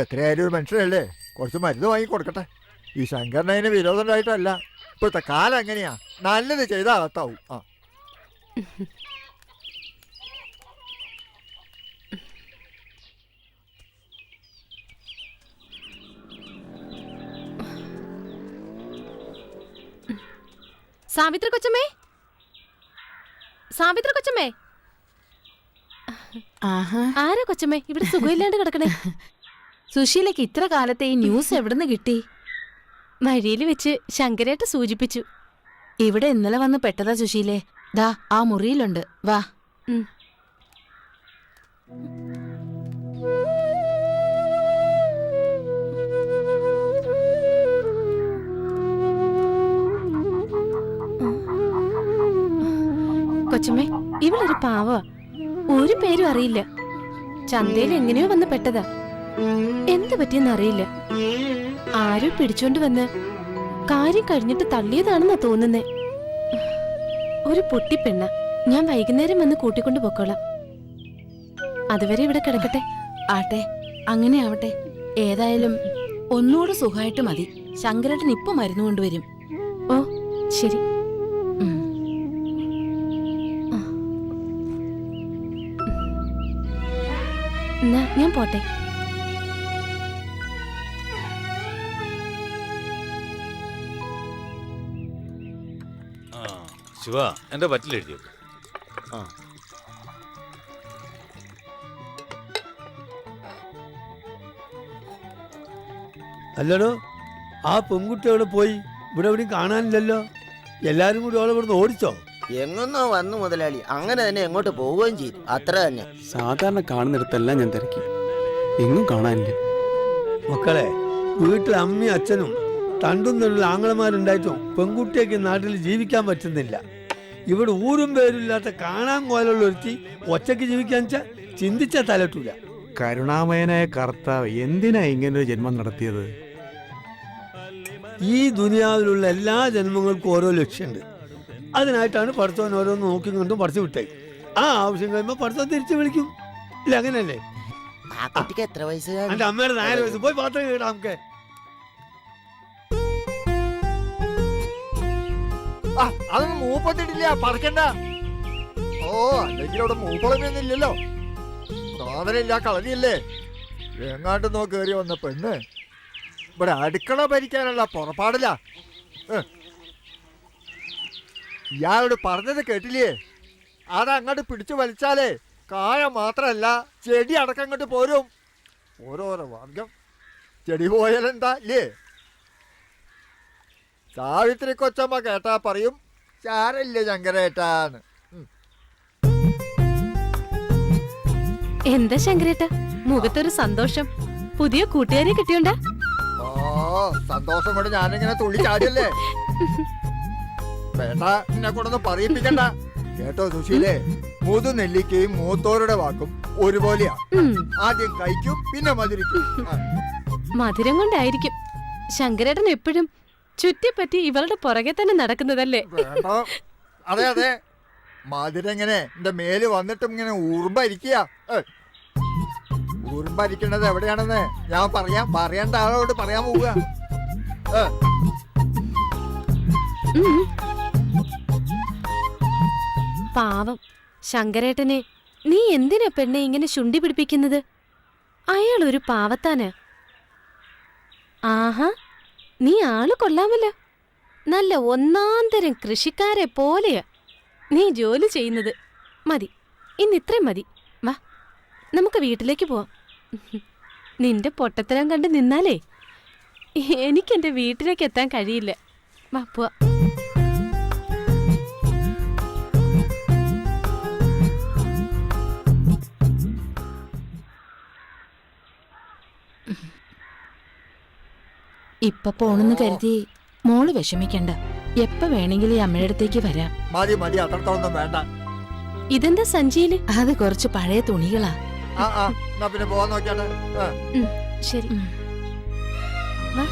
എത്രയായാലും ഒരു മനുഷ്യരല്ലേ, കുറച്ച് മരുന്ന് വാങ്ങി കൊടുക്കട്ടെ. ഈ ശങ്കരന് അതിന് വിരോധം ഉണ്ടായിട്ടല്ല. ഇപ്പോഴത്തെ കാലം എങ്ങനെയാ, നല്ലത് ചെയ്താൽ അകത്താവും. ആ സാവിത്രി കൊച്ചമ്മേ, സാവിത്രി കൊച്ചമ്മേ. ആരാ കൊച്ചമ്മേ ഇവിടെ സുഖമില്ലാണ്ട് കിടക്കണേ? സുശീലയ്ക്ക് ഇത്ര കാലത്തെ ഈ ന്യൂസ് എവിടുന്ന് കിട്ടി? വഴിയിൽ വെച്ച് ശങ്കരേട്ട സൂചിപ്പിച്ചു. ഇവിടെ ഇന്നലെ വന്ന് പെട്ടതാ സുശീലേ. ദാ ആ മുറിയിലുണ്ട്, വാ. കൊച്ചമ്മേ, ഇവളൊരു പാവ, ഒരു പേരും അറിയില്ല. ചന്തയിൽ എങ്ങനെയോ വന്ന് പെട്ടതാ. എന്ത് പറ്റിയെന്ന് അറിയില്ല. ആരും പിടിച്ചോണ്ട് വന്ന് കാര്യം കഴിഞ്ഞിട്ട് തള്ളിയതാണെന്നാ തോന്നുന്നേ. ഒരു പൊട്ടിപ്പെണ്ണ. ഞാൻ വൈകുന്നേരം വന്ന് കൂട്ടിക്കൊണ്ട് പൊക്കോളാം. അതുവരെ ഇവിടെ കിടക്കട്ടെ. ആട്ടെ, അങ്ങനെ ആവട്ടെ. ഏതായാലും ഒന്നുകൂടെ സുഖമായിട്ട് മതി. ശങ്കരേട്ടൻ ഇപ്പൊ മരുന്ന് കൊണ്ടുവരും. ഓ ശരി. എന്നാ ഞാൻ പോട്ടെ. ശിവ, എന്റെ പറ്റിലെഴുതി വെക്ക്. അല്ലടോ, ആ പെൺകുട്ടി അവിടെ പോയി? ഇവിടെ എവിടെയും കാണാനില്ലല്ലോ. എല്ലാരും കൂടി അവളെ ഇവിടുന്ന് ഓടിച്ചോ? എങ്ങൊന്നോ വന്നു മുതലാളി, അങ്ങനെ തന്നെ എങ്ങോട്ട് പോവുകയും ചെയ്തു, അത്ര തന്നെ. സാധാരണ കാണുന്നിടത്തെല്ലാം ഞാൻ തിരക്കി, എങ്ങും കാണാനില്ല. മക്കളെ, വീട്ടിൽ അമ്മയും അച്ഛനും തണ്ടും തണ്ടുള്ള ആങ്ങളമാരുണ്ടായിട്ടും പെൺകുട്ടിയൊക്കെ നാട്ടിൽ ജീവിക്കാൻ പറ്റുന്നില്ല. ഇവിടെ ഊരും പേരില്ലാത്ത കാണാൻ കോലുള്ള ഒരുത്തി ഒറ്റയ്ക്ക് ജീവിക്കാൻ ചിന്തിച്ച തലട്ടൂല. കരുണാമയനായ കർത്താവ് എന്തിനാ ഇങ്ങനൊരു ജന്മം നടത്തിയത്? ഈ ദുനിയാവിലുള്ള എല്ലാ ജന്മങ്ങൾക്കും ഓരോ ലക്ഷ്യമുണ്ട്. അതിനായിട്ടാണ് പഠിത്തവൻ ഓരോന്ന് നോക്കി കൊണ്ടും പഠിച്ചു വിട്ടേ. ആ ആവശ്യം കഴിയുമ്പോൾ പഠിത്തം തിരിച്ചു വിളിക്കും. ഇല്ല, അങ്ങനല്ലേ? എത്ര വയസ്സ്? എന്റെ അമ്മയുടെ 4 വയസ്സ്. പോയി പാത്രം കേടാ നമുക്ക്. അതൊന്നും മൂപ്പത്തിട്ടില്ല, പറക്കണ്ട. ഓ, അല്ലെങ്കിൽ അവിടെ മൂപ്പളമൊന്നുമില്ലല്ലോ. നാദനില്ല, കളരിയല്ലേ. എങ്ങാണ്ട് നോ കയറി വന്ന പെണ്ണ് ഇവിടെ അടുക്കള ഭരിക്കാനുള്ള പുറപ്പാടില്ല. ഇയാളോട് പറഞ്ഞത് കേട്ടില്ലേ? അതങ്ങോട്ട് പിടിച്ചു വലിച്ചാലേ കായ മാത്രല്ല ചെടി അടക്കം അങ്ങോട്ട് പോരും. ഓരോരോ വർഗം. ചെടി പോയാലെന്താ ഇല്ലേ? സാവിത്രി കൊച്ചമ്മ കേട്ടാ പറയും ചാരല്ലേ ശങ്കരേട്ടാന്ന്. എന്താ ശങ്കരേട്ട മുഖത്തൊരു സന്തോഷം? പുതിയ കൂട്ടുകാരെ കിട്ടിയോണ്ടാ? ഓ, സന്തോഷം കൊണ്ട് ഞാനിങ്ങനെ തുള്ളി ചാടിയല്ലേ. വേണ്ട, എന്നെ കൊണ്ടൊന്നും പറയിപ്പിക്കണ്ട കേട്ടോ സുശീലേ. മൂതു നെല്ലിക്കയും മൂത്തോരുടെ വാക്കും ഒരുപോലെയാ. ആദ്യം കഴിക്കും, പിന്നെ മധുരിക്കും. മധുരം കൊണ്ടായിരിക്കും ശങ്കരേട്ടൻ എപ്പോഴും ചുറ്റിപ്പറ്റി ഇവളുടെ പുറകെ തന്നെ നടക്കുന്നതല്ലേ? അതെ അതെ, മധുരം ഇങ്ങനെ എന്റെ മേല് വന്നിട്ടും ഇങ്ങനെ ഊർമ്പരിക്കുക. ഊർമ്പരിക്കണത് എവിടെയാണെന്ന് ഞാൻ പറയേണ്ട ആളോട് പറയാൻ പോവുക. പാവം ശങ്കരേട്ടനെ നീ എന്തിനാ പെണ്ണെ ഇങ്ങനെ ശുണ്ടി പിടിപ്പിക്കുന്നത്? അയാൾ ഒരു പാവത്താന്. ആഹാ, നീ ആള് കൊള്ളാമല്ലോ. നല്ല ഒന്നാന്തരം കൃഷിക്കാരെ പോലെയാ നീ ജോലി ചെയ്യുന്നത്. മതി, ഇന്ന് ഇത്രയും മതി. വാ, നമുക്ക് വീട്ടിലേക്ക് പോവാം. നിന്റെ പൊട്ടത്തരം കണ്ട് നിന്നാലേ എനിക്കെന്റെ വീട്ടിലേക്ക് എത്താൻ കഴിയില്ല. വാ പോവാ. ഇപ്പൊ പോണെന്ന് കരുതി മോള് വിഷമിക്കണ്ട. എപ്പ വേണമെങ്കിലും ഈ അമ്മയുടെ അടുത്തേക്ക് വരാം. മതി മതി, അത്രത്തോളൊന്നും വേണ്ട. ഇതെന്താ സഞ്ചിയില്? അത് കുറച്ച് പഴയ തുണികളാ. എന്നാ പിന്നെ പോവാൻ നോക്കിയാട്ടെ. ശരി. വാ.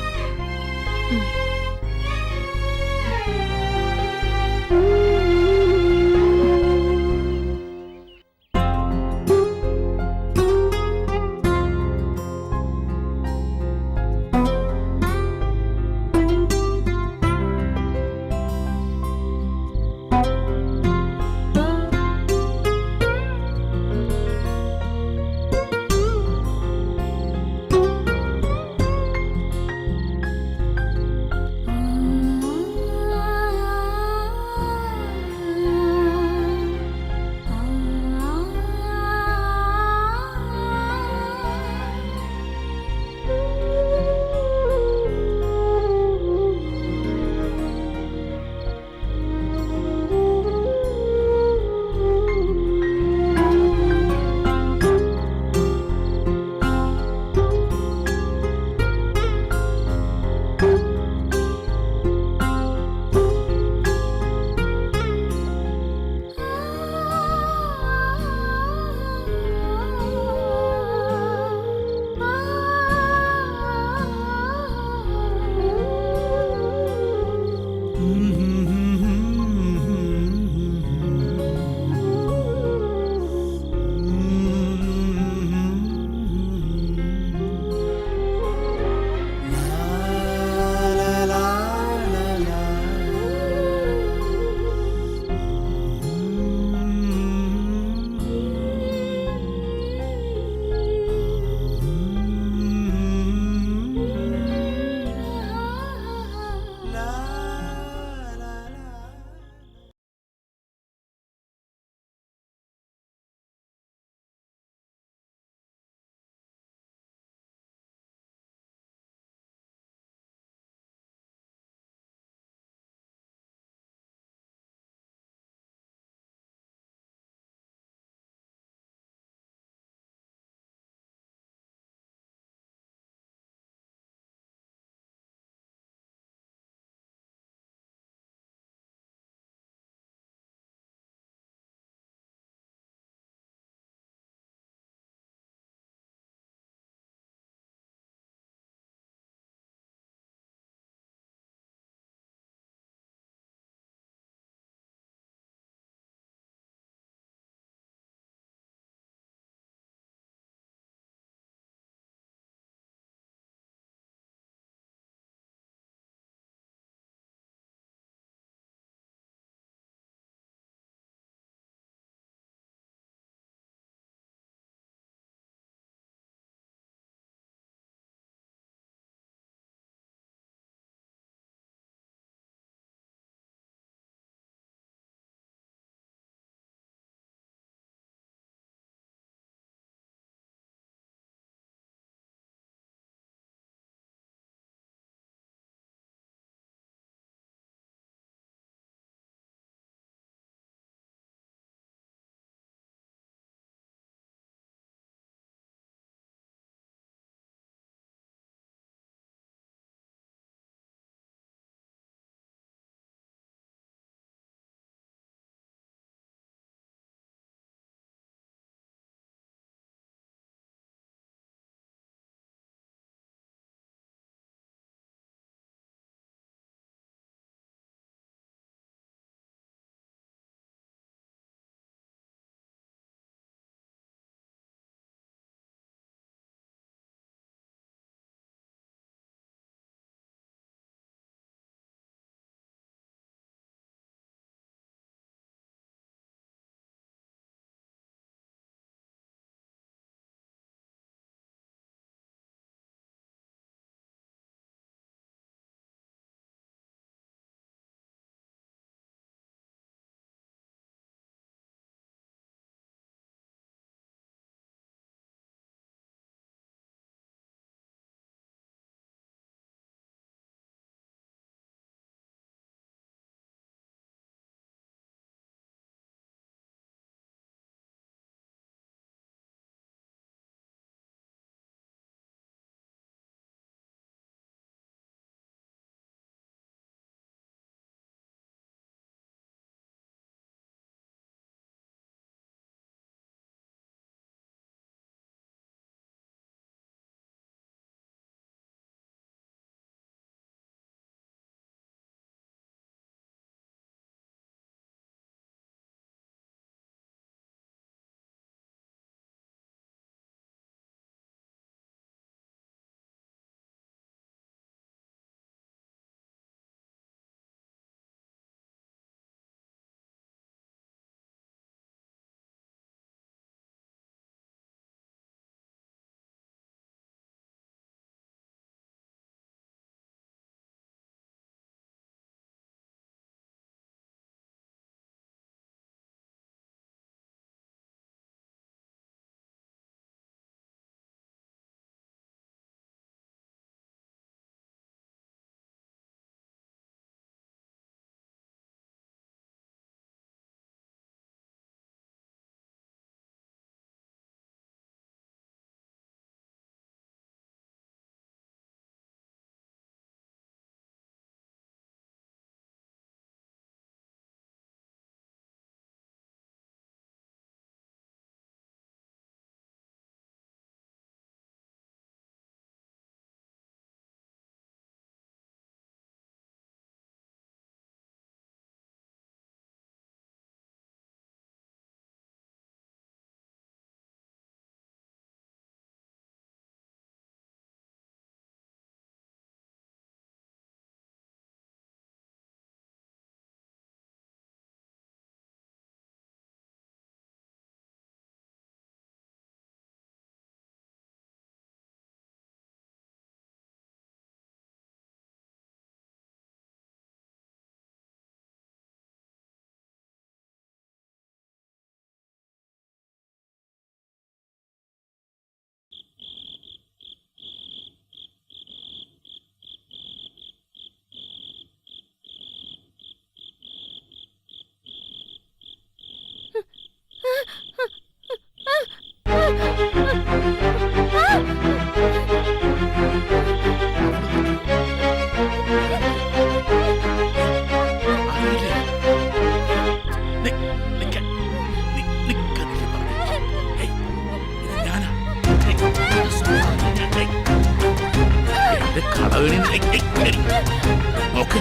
നോക്ക്,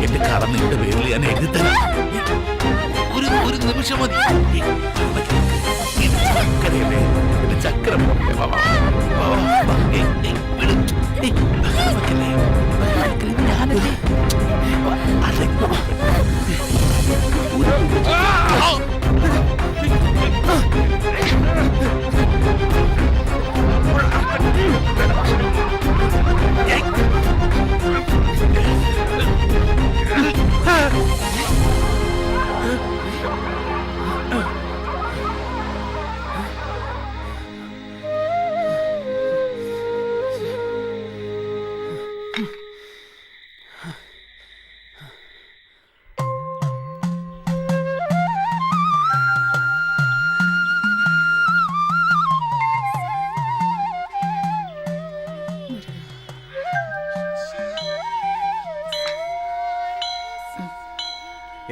എന്റെ കട നിന്റെ പേരിൽ ഞാൻ എഴുതി തരാം. ഒരു നിമിഷം മതി. ചക്കരയല്ലേ, ചക്കര പോലെ. വാ, വാ, വാ, വാ. വിട്. ഞാനല്ലേ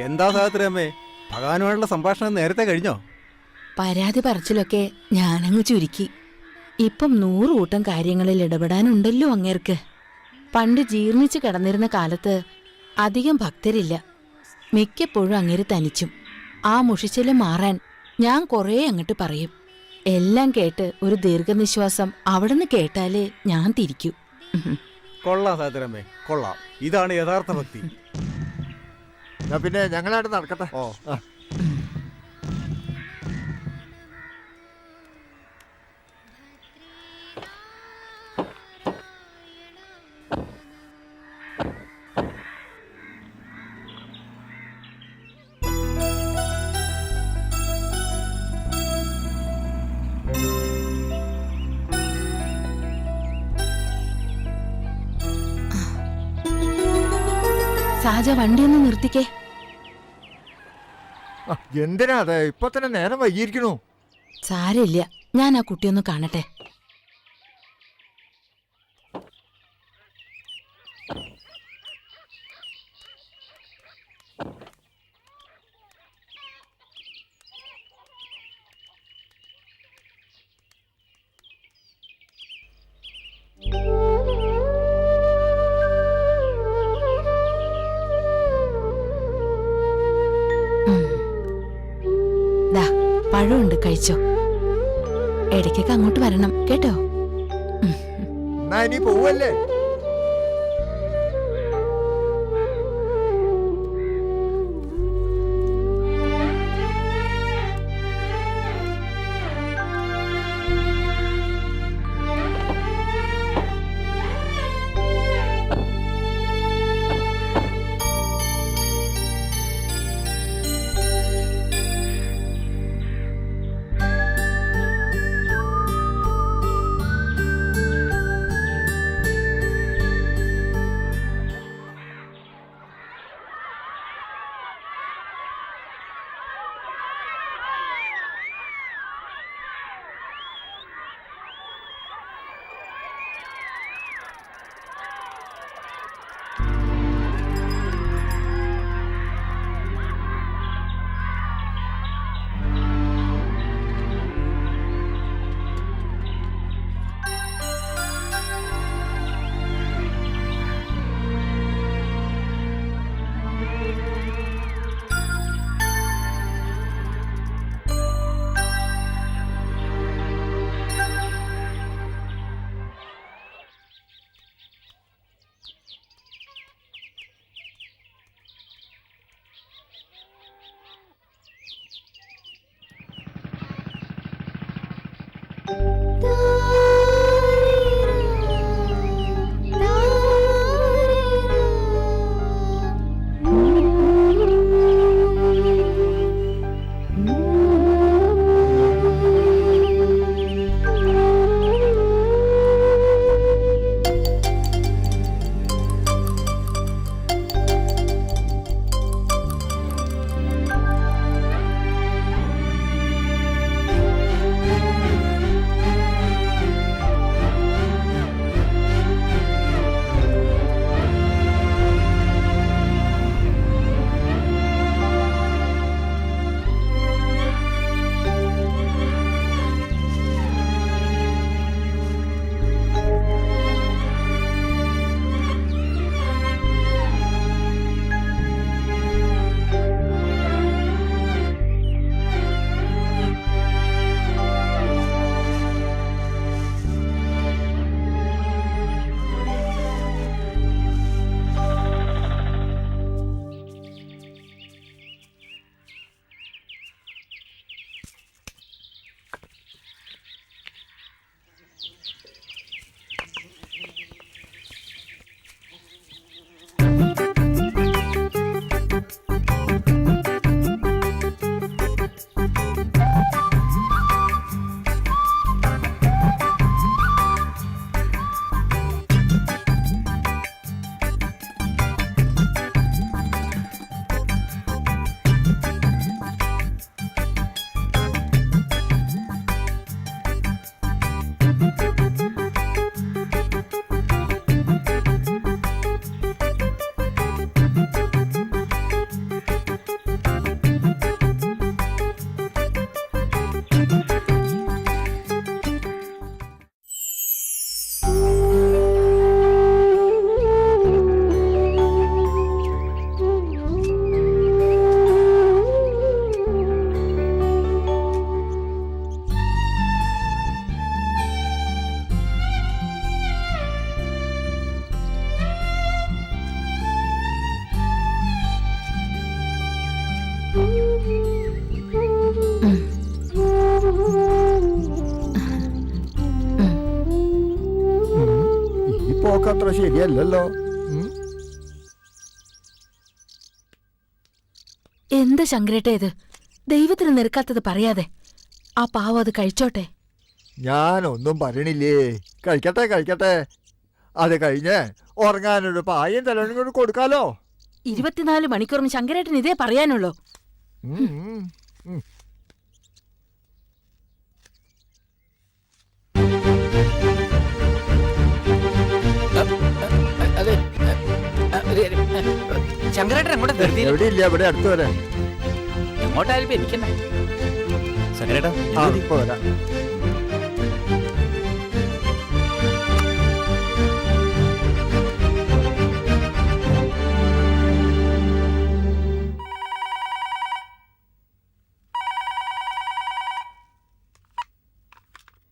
എന്താ സാഹത്രയമ്മേ, ഭഗവാനുമായിട്ടുള്ള സംഭാഷണം നേരത്തെ കഴിഞ്ഞോ? പരാതി പറച്ചിലൊക്കെ ഞാനങ്ങ് ചുരുക്കി. ഇപ്പം 100 കൂട്ടം കാര്യങ്ങളിൽ ഇടപെടാനുണ്ടല്ലോ അങ്ങേർക്ക്. പണ്ട് ജീർണിച്ച് കിടന്നിരുന്ന കാലത്ത് അധികം ഭക്തരില്ല. മിക്കപ്പോഴും അങ്ങേര് തനിച്ചും. ആ മുഷിച്ചില് മാറാൻ ഞാൻ കുറേ അങ്ങോട്ട് പറയും. എല്ലാം കേട്ട് ഒരു ദീർഘനിശ്വാസം അവിടുന്ന് കേട്ടാലേ ഞാൻ തിരിക്കൂ. കൊള്ളാം സാഹത്രയമ്മേ, കൊള്ളാം. ഇതാണ് യഥാർത്ഥ ഭക്തി. പിന്നെ ഞങ്ങളായിട്ട് നടക്കട്ടെ. ഓ, സാജ വണ്ടിയൊന്ന് നിർത്തിക്കേ. എന്തിനാ അതെ, ഇപ്പൊ തന്നെ നേരം വൈകിയിരിക്കണു. സാരമില്ല, ഞാൻ ആ കുട്ടിയൊന്ന് കാണട്ടെ. പഴമുണ്ട്, കഴിച്ചോ. ഇടയ്ക്കൊക്കെ അങ്ങോട്ട് വരണം കേട്ടോ. എന്നാ ഇനി പോവല്ലേ? ഈ പോക്കത്ര ശരിയല്ലല്ലോ. എന്താ ശങ്കരേട്ട ഇത്? ദൈവത്തിന് നിരക്കാത്തത് പറയാതെ ആ പാവം അത് കഴിച്ചോട്ടെ. ഞാനൊന്നും പറയണില്ലേ. കഴിക്കട്ടെ കഴിക്കട്ടെ. അത് കഴിഞ്ഞ് ഉറങ്ങാനൊരു പായും തലവനും കൂടി കൊടുക്കാലോ. 24 മണിക്കൂറും ശങ്കരേട്ടൻ ഇതേ പറയാനുള്ളൂ. ശങ്കരേട്ടൻ എങ്ങോട്ടാ? എവിടെയില്ല, ഇവിടെ അടുത്ത് വരാം. എങ്ങോട്ടായാലും എനിക്കണ്ട. ശങ്കരേട്ടാ ഇപ്പൊ വരാം.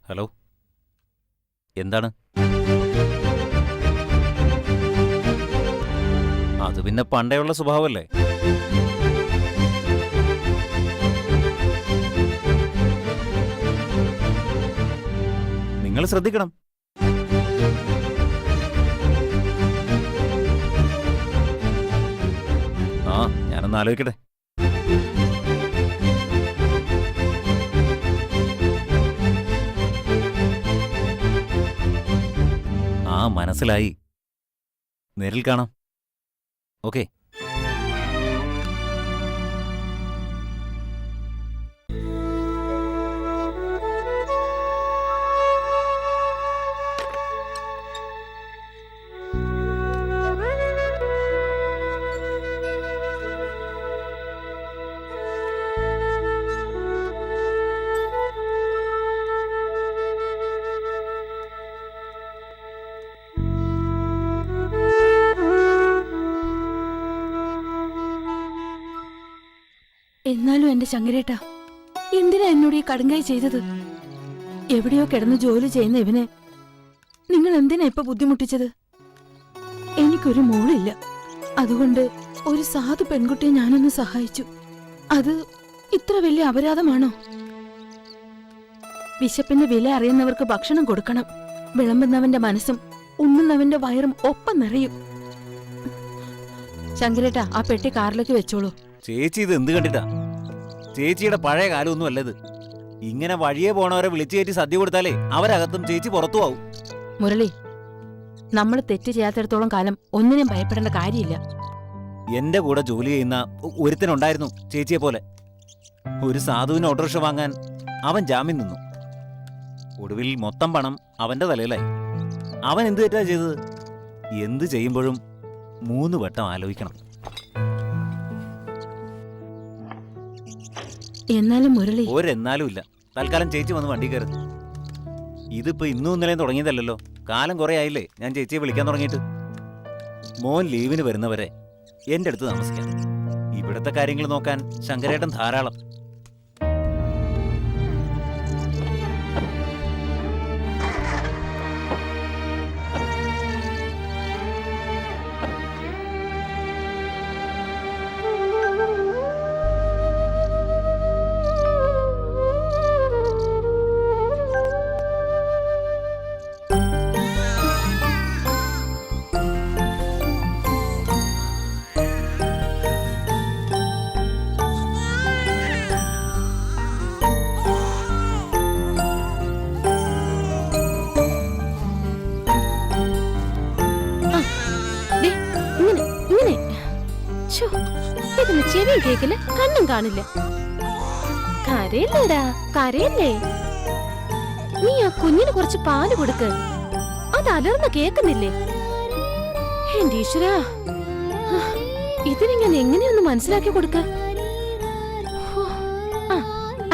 ഹലോ, എന്താണ്? അത് പിന്നെ പണ്ടേയുള്ള സ്വഭാവമല്ലേ. നിങ്ങൾ ശ്രദ്ധിക്കണം. ആ, ഞാനൊന്ന് ആലോചിക്കട്ടെ. ആ, മനസ്സിലായി. നേരിൽ കാണാം. ഓക്കെ. എന്നാലും എന്റെ ശങ്കരേട്ട, എന്തിനാ എന്നോട് ഈ കടുങ്കായി ചെയ്തത്? എവിടെയോ കിടന്ന് ജോലി ചെയ്യുന്ന ഇവനെ നിങ്ങൾ എന്തിനാ ഇപ്പൊ ബുദ്ധിമുട്ടിച്ചത്? എനിക്കൊരു മോളില്ല. അതുകൊണ്ട് ഒരു സാധു പെൺകുട്ടിയെ ഞാനൊന്ന് സഹായിച്ചു. അത് ഇത്ര വലിയ അപരാധമാണോ? വിശപ്പിന്റെ വില അറിയുന്നവർക്ക് ഭക്ഷണം കൊടുക്കണം. വിളമ്പുന്നവന്റെ മനസ്സും ഉണ്ണുന്നവന്റെ വയറും ഒപ്പം നിറയും. ശങ്കരേട്ട, ആ പെട്ടി കാറിലേക്ക് വെച്ചോളൂ. ചേച്ചി ഇത് എന്ത് കണ്ടിട്ടാ? ചേച്ചിയുടെ പഴയ കാലമൊന്നും അല്ലത്. ഇങ്ങനെ വഴിയെ പോണവരെ വിളിച്ചു കയറ്റി സദ്യ കൊടുത്താലേ അവരകത്തും ചേച്ചി പുറത്തു ആവും. മുരളി, നമ്മൾ തെറ്റ് ചെയ്യാത്തിടത്തോളം കാലം ഒന്നിനും ഭയപ്പെടേണ്ട കാര്യമില്ല. എന്റെ കൂടെ ജോലി ചെയ്യുന്ന ഒരുത്തനുണ്ടായിരുന്നു ചേച്ചിയെ പോലെ. ഒരു സാധുവിന് ഓട്ടോറിക്ഷ വാങ്ങാൻ അവൻ ജാമ്യം നിന്നു. ഒടുവിൽ മൊത്തം പണം അവന്റെ തലയിലായി. അവൻ എന്ത് തെറ്റാ ചെയ്തത്? എന്ത് ചെയ്യുമ്പോഴും 3 വട്ടം ആലോചിക്കണം. എന്നാലും മുരളി, ഒരെന്നാലും ഇല്ല. തൽക്കാലം ചേച്ചി വന്ന് വണ്ടി കയറുന്നു. ഇതിപ്പോ ഇന്നും ഇന്നലെയും തുടങ്ങിയതല്ലോ. കാലം കുറെ ആയില്ലേ ഞാൻ ചേച്ചിയെ വിളിക്കാൻ തുടങ്ങിയിട്ട്. മോൻ ലീവിന് വരുന്നവരെ എന്റെ അടുത്ത് താമസിക്കാം. ഇവിടുത്തെ കാര്യങ്ങൾ നോക്കാൻ ശങ്കരേട്ടൻ ധാരാളം. ഇതിന് ചെവിയും കേക്കില്ല, കണ്ണും കാണില്ല. കരയില്ലേടാ, കരയില്ലേ? നീ ആ കുഞ്ഞിന് കുറച്ച് പാല് കൊടുക്ക്. അത് അലർന്ന് കേക്കുന്നില്ലേ? എന്റെ ഈശ്വരാ, ഇതിനിങ്ങനെ എങ്ങനെയൊന്ന് മനസ്സിലാക്കി കൊടുക്ക.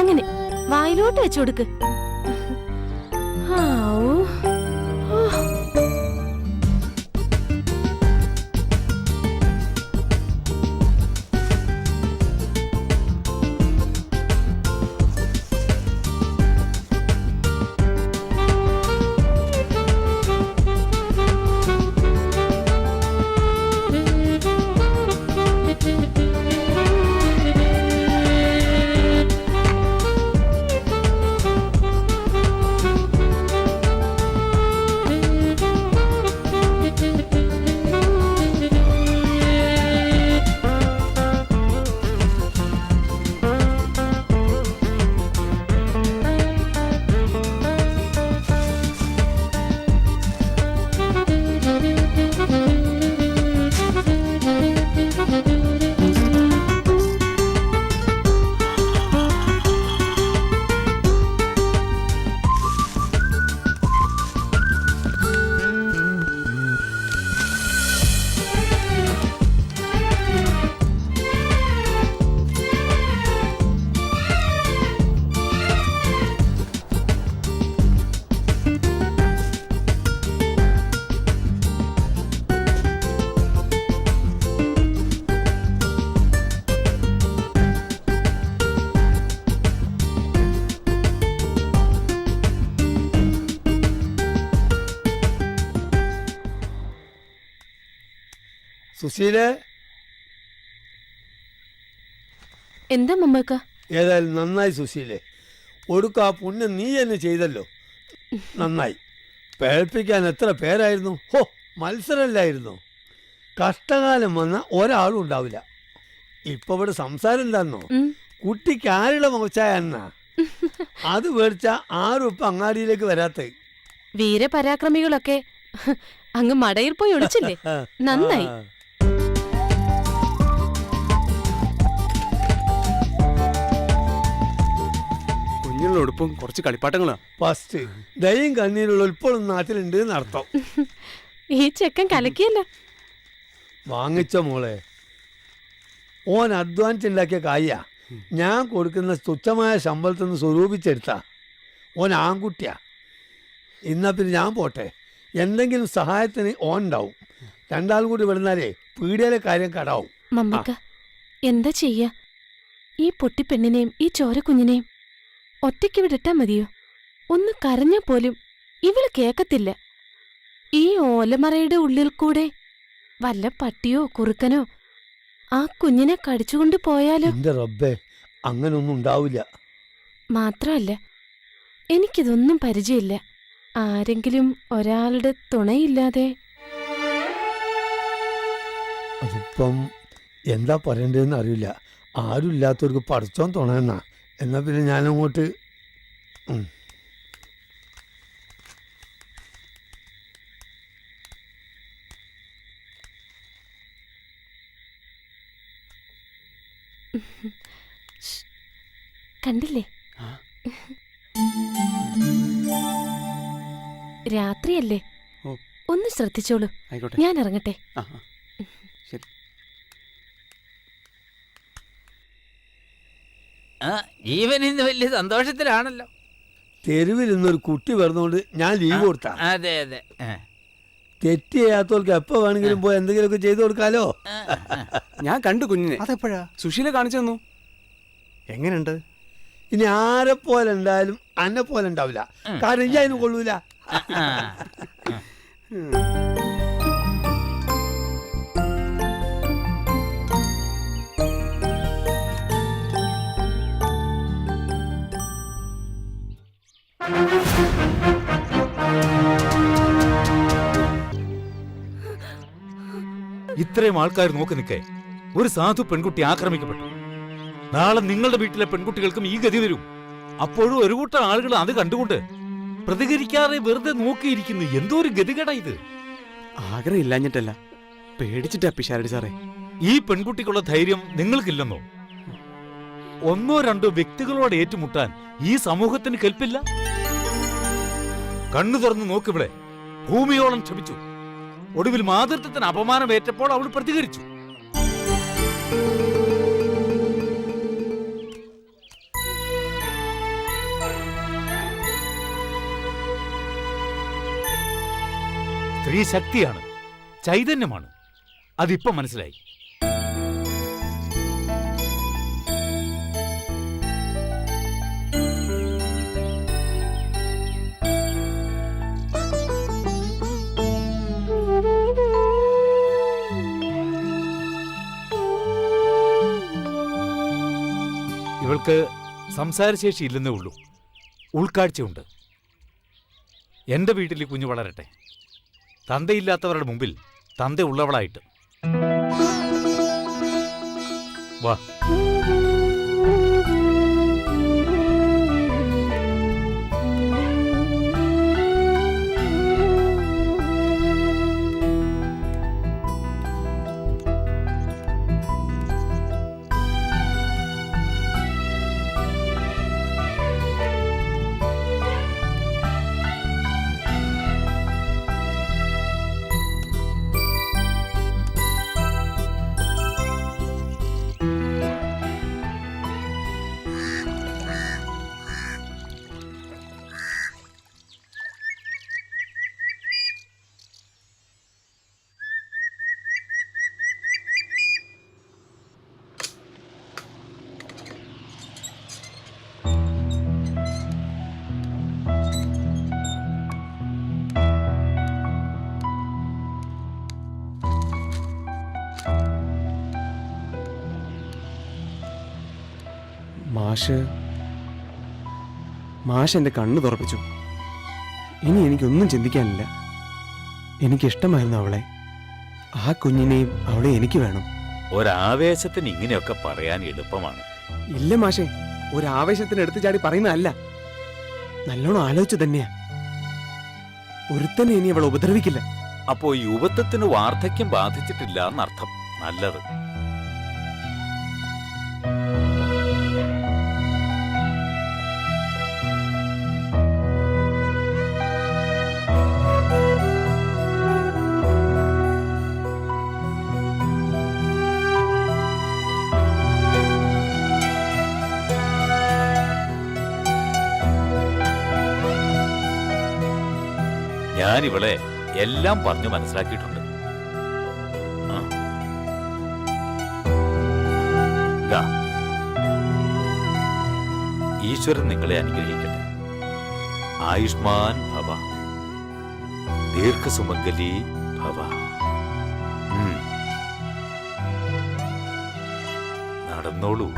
അങ്ങനെ വായിലോട്ട് വെച്ചു കൊടുക്ക്. സുശീലേ, എന്താ മമ്മക്ക? ഏതായാലും നന്നായി സുശീലേ. ഒടുക്ക ആ പുണ്യം നീ തന്നെ ചെയ്തല്ലോ. നന്നായി. പേഴ്പ്പിക്കാൻ എത്ര പേരായിരുന്നു. ഹോ, മത്സരമല്ലായിരുന്നു. കഷ്ടകാലം വന്ന ഒരാളും ഉണ്ടാവില്ല. ഇപ്പൊ ഇവിടെ സംസാരം എന്താന്നോ, കുട്ടിക്ക് ആരുടെ മുഖച്ചായ എന്നാ അത് മേടിച്ച ആരും ഇപ്പൊ അങ്ങാടിയിലേക്ക് വരാത്ത. വീരപരാക്രമികളൊക്കെ അങ്ങ് മടയിൽ പോയി ഒളിച്ചില്ലേ? നന്നായി. കുഞ്ഞുള്ള ഉടുപ്പും കുറച്ച് കളിപ്പാട്ടങ്ങളാ. ഫസ്റ്റ് ദയും കണ്ണീരുള്ള ഇപ്പോഴും നാട്ടിലുണ്ട് എന്നർത്ഥം. ഈ ചെക്കൻ കലക്കിയല്ല. വാങ്ങിച്ച മോളെ, ഓൻ അധ്വാനിച്ചുണ്ടാക്കിയ കായ ഞാൻ കൊടുക്കുന്ന തുച്ഛമായ ശമ്പളത്തിൽ നിന്ന് സ്വരൂപിച്ചെടുത്താ. ഓൻ ആൺകുട്ടിയാ. എന്നാ പിന്നെ ഞാൻ പോട്ടെ, എന്തെങ്കിലും സഹായത്തിന് ഓൻ ഉണ്ടാവും. രണ്ടാളും കൂടി വിടുന്നാലേ പീടിയയിലെ കാര്യം കടാവും. മമ്മക്ക, എന്താ ചെയ്യാ? ഈ പൊട്ടിപ്പെണ്ണിനെയും ഈ ചോരക്കുഞ്ഞിനെയും ഒറ്റയ്ക്ക് വിടട്ടാ മതിയോ? ഒന്ന് കരഞ്ഞാ പോലും ഇവള് കേക്കത്തില്ല. ഈ ഓലമറയുടെ ഉള്ളിൽ കൂടെ വല്ല പട്ടിയോ കുറുക്കനോ ആ കുഞ്ഞിനെ കടിച്ചുകൊണ്ട് പോയാലോ? എന്റെ റബ്ബേ, അങ്ങനൊന്നും ഉണ്ടാവില്ല. മാത്രമല്ല, എനിക്കിതൊന്നും പരിചയമില്ല. ആരെങ്കിലും ഒരാളുടെ തുണയില്ലാതെ. അതിപ്പം എന്താ പറയണ്ടതെന്ന് അറിയില്ല. ആരും ഇല്ലാത്തവർക്ക് പഠിച്ചോൻ തുണയെന്നാ. എന്നാ പിന്നെ ഞാനങ്ങോട്ട് കണ്ടില്ലേ? രാത്രിയല്ലേ, ഒന്ന് ശ്രദ്ധിച്ചോളൂ. ഞാൻ ഇറങ്ങട്ടെ. ജീവൻ ഇന്ന് വലിയ സന്തോഷത്തിലാണല്ലോ. തെരുവിൽ ഇന്നൊരു കുട്ടി വരുന്നോണ്ട് ഞാൻ ലീവ് കൊടുത്താ. അതെ അതെ, തെറ്റ് ചെയ്യാത്തവർക്ക് എപ്പോ വേണമെങ്കിലും പോയി എന്തെങ്കിലുമൊക്കെ ചെയ്തു കൊടുക്കാലോ. ഞാൻ കണ്ടു കുഞ്ഞിനെ. അതെപ്പോഴാ? സുശീല കാണിച്ചു തന്നു. എങ്ങനെയുണ്ട്? ഇനി ആരെ പോലെ ഉണ്ടായാലും അന്നെ പോലെ ഉണ്ടാവില്ല. കാരണം ഇനി അതിന് കൊള്ളൂല. ഇത്രയും ആൾക്കാർ നോക്കി നിൽക്കേ ഒരു സാധു പെൺകുട്ടി ആക്രമിക്കപ്പെട്ടു. നാളെ നിങ്ങളുടെ വീട്ടിലെ പെൺകുട്ടികൾക്കും ഈ ഗതി വരും. അപ്പോഴും ഒരു കൂട്ടം ആളുകൾ അത് കണ്ടുകൊണ്ട് പ്രതികരിക്കാതെ വെറുതെ നോക്കിയിരിക്കുന്നു. എന്തോ ഒരു ഗതികേടാ ഇത്. ആഗ്രഹം ഇല്ലാഞ്ഞിട്ടല്ല, പേടിച്ചിട്ടാ പിഷാരടി സാറേ. ഈ പെൺകുട്ടിക്കുള്ള ധൈര്യം നിങ്ങൾക്കില്ലെന്നോ? ഒന്നോ രണ്ടോ വ്യക്തികളോട് ഏറ്റുമുട്ടാൻ ഈ സമൂഹത്തിന് കെൽപ്പില്ല. കണ്ണു തുറന്ന് നോക്കിവിടെ ഭൂമിയോളം ക്ഷമിച്ചു. ഒടുവിൽ മാതൃത്വത്തിന് അപമാനമേറ്റപ്പോൾ അവൾ പ്രതികരിച്ചു. സ്ത്രീ ശക്തിയാണ്, ചൈതന്യമാണ്. അതിപ്പം മനസ്സിലായി. ഇവൾക്ക് സംസാരശേഷി ഇല്ലെന്നേ ഉള്ളൂ, ഉൾക്കാഴ്ചയുണ്ട്. എന്റെ വീട്ടിൽ ഈ കുഞ്ഞു വളരട്ടെ, തന്തയില്ലാത്തവരുടെ മുമ്പിൽ തന്തയുള്ളവളായിട്ട്. വാ. മാഷ് എൻ്റെ കണ്ണ് തുറപ്പിച്ചു. ഇനി എനിക്കൊന്നും ചിന്തിക്കാനില്ല. എനിക്കിഷ്ടമായിരുന്നു അവളെ. ആ കുഞ്ഞിനെയും അവളെ എനിക്ക് വേണം. ഒരാവേശത്തിന് ഇങ്ങനെയൊക്കെ പറയാൻ എളുപ്പമാണ്. ഇല്ല മാഷേ, ഒരാവേശത്തിന് എടുത്തു ചാടി പറയുന്നതല്ല. നല്ലോണം ആലോചിച്ചു തന്നെയാ. ഒരുത്തനെ ഇനി അവൾ ഉപദ്രവിക്കില്ല. അപ്പോ യുവത്വത്തിന് വാർദ്ധക്യം ബാധിച്ചിട്ടില്ല എന്നർത്ഥം. നല്ലത്. ഞാനിവളെ എല്ലാം പറഞ്ഞു മനസ്സിലാക്കിയിട്ടുണ്ട്. ഈശ്വരൻ നിങ്ങളെ അനുഗ്രഹിക്കട്ടെ. ആയുഷ്മാൻ ഭവ, ദീർഘസുമംഗലി ഭവ. നടന്നോളൂ.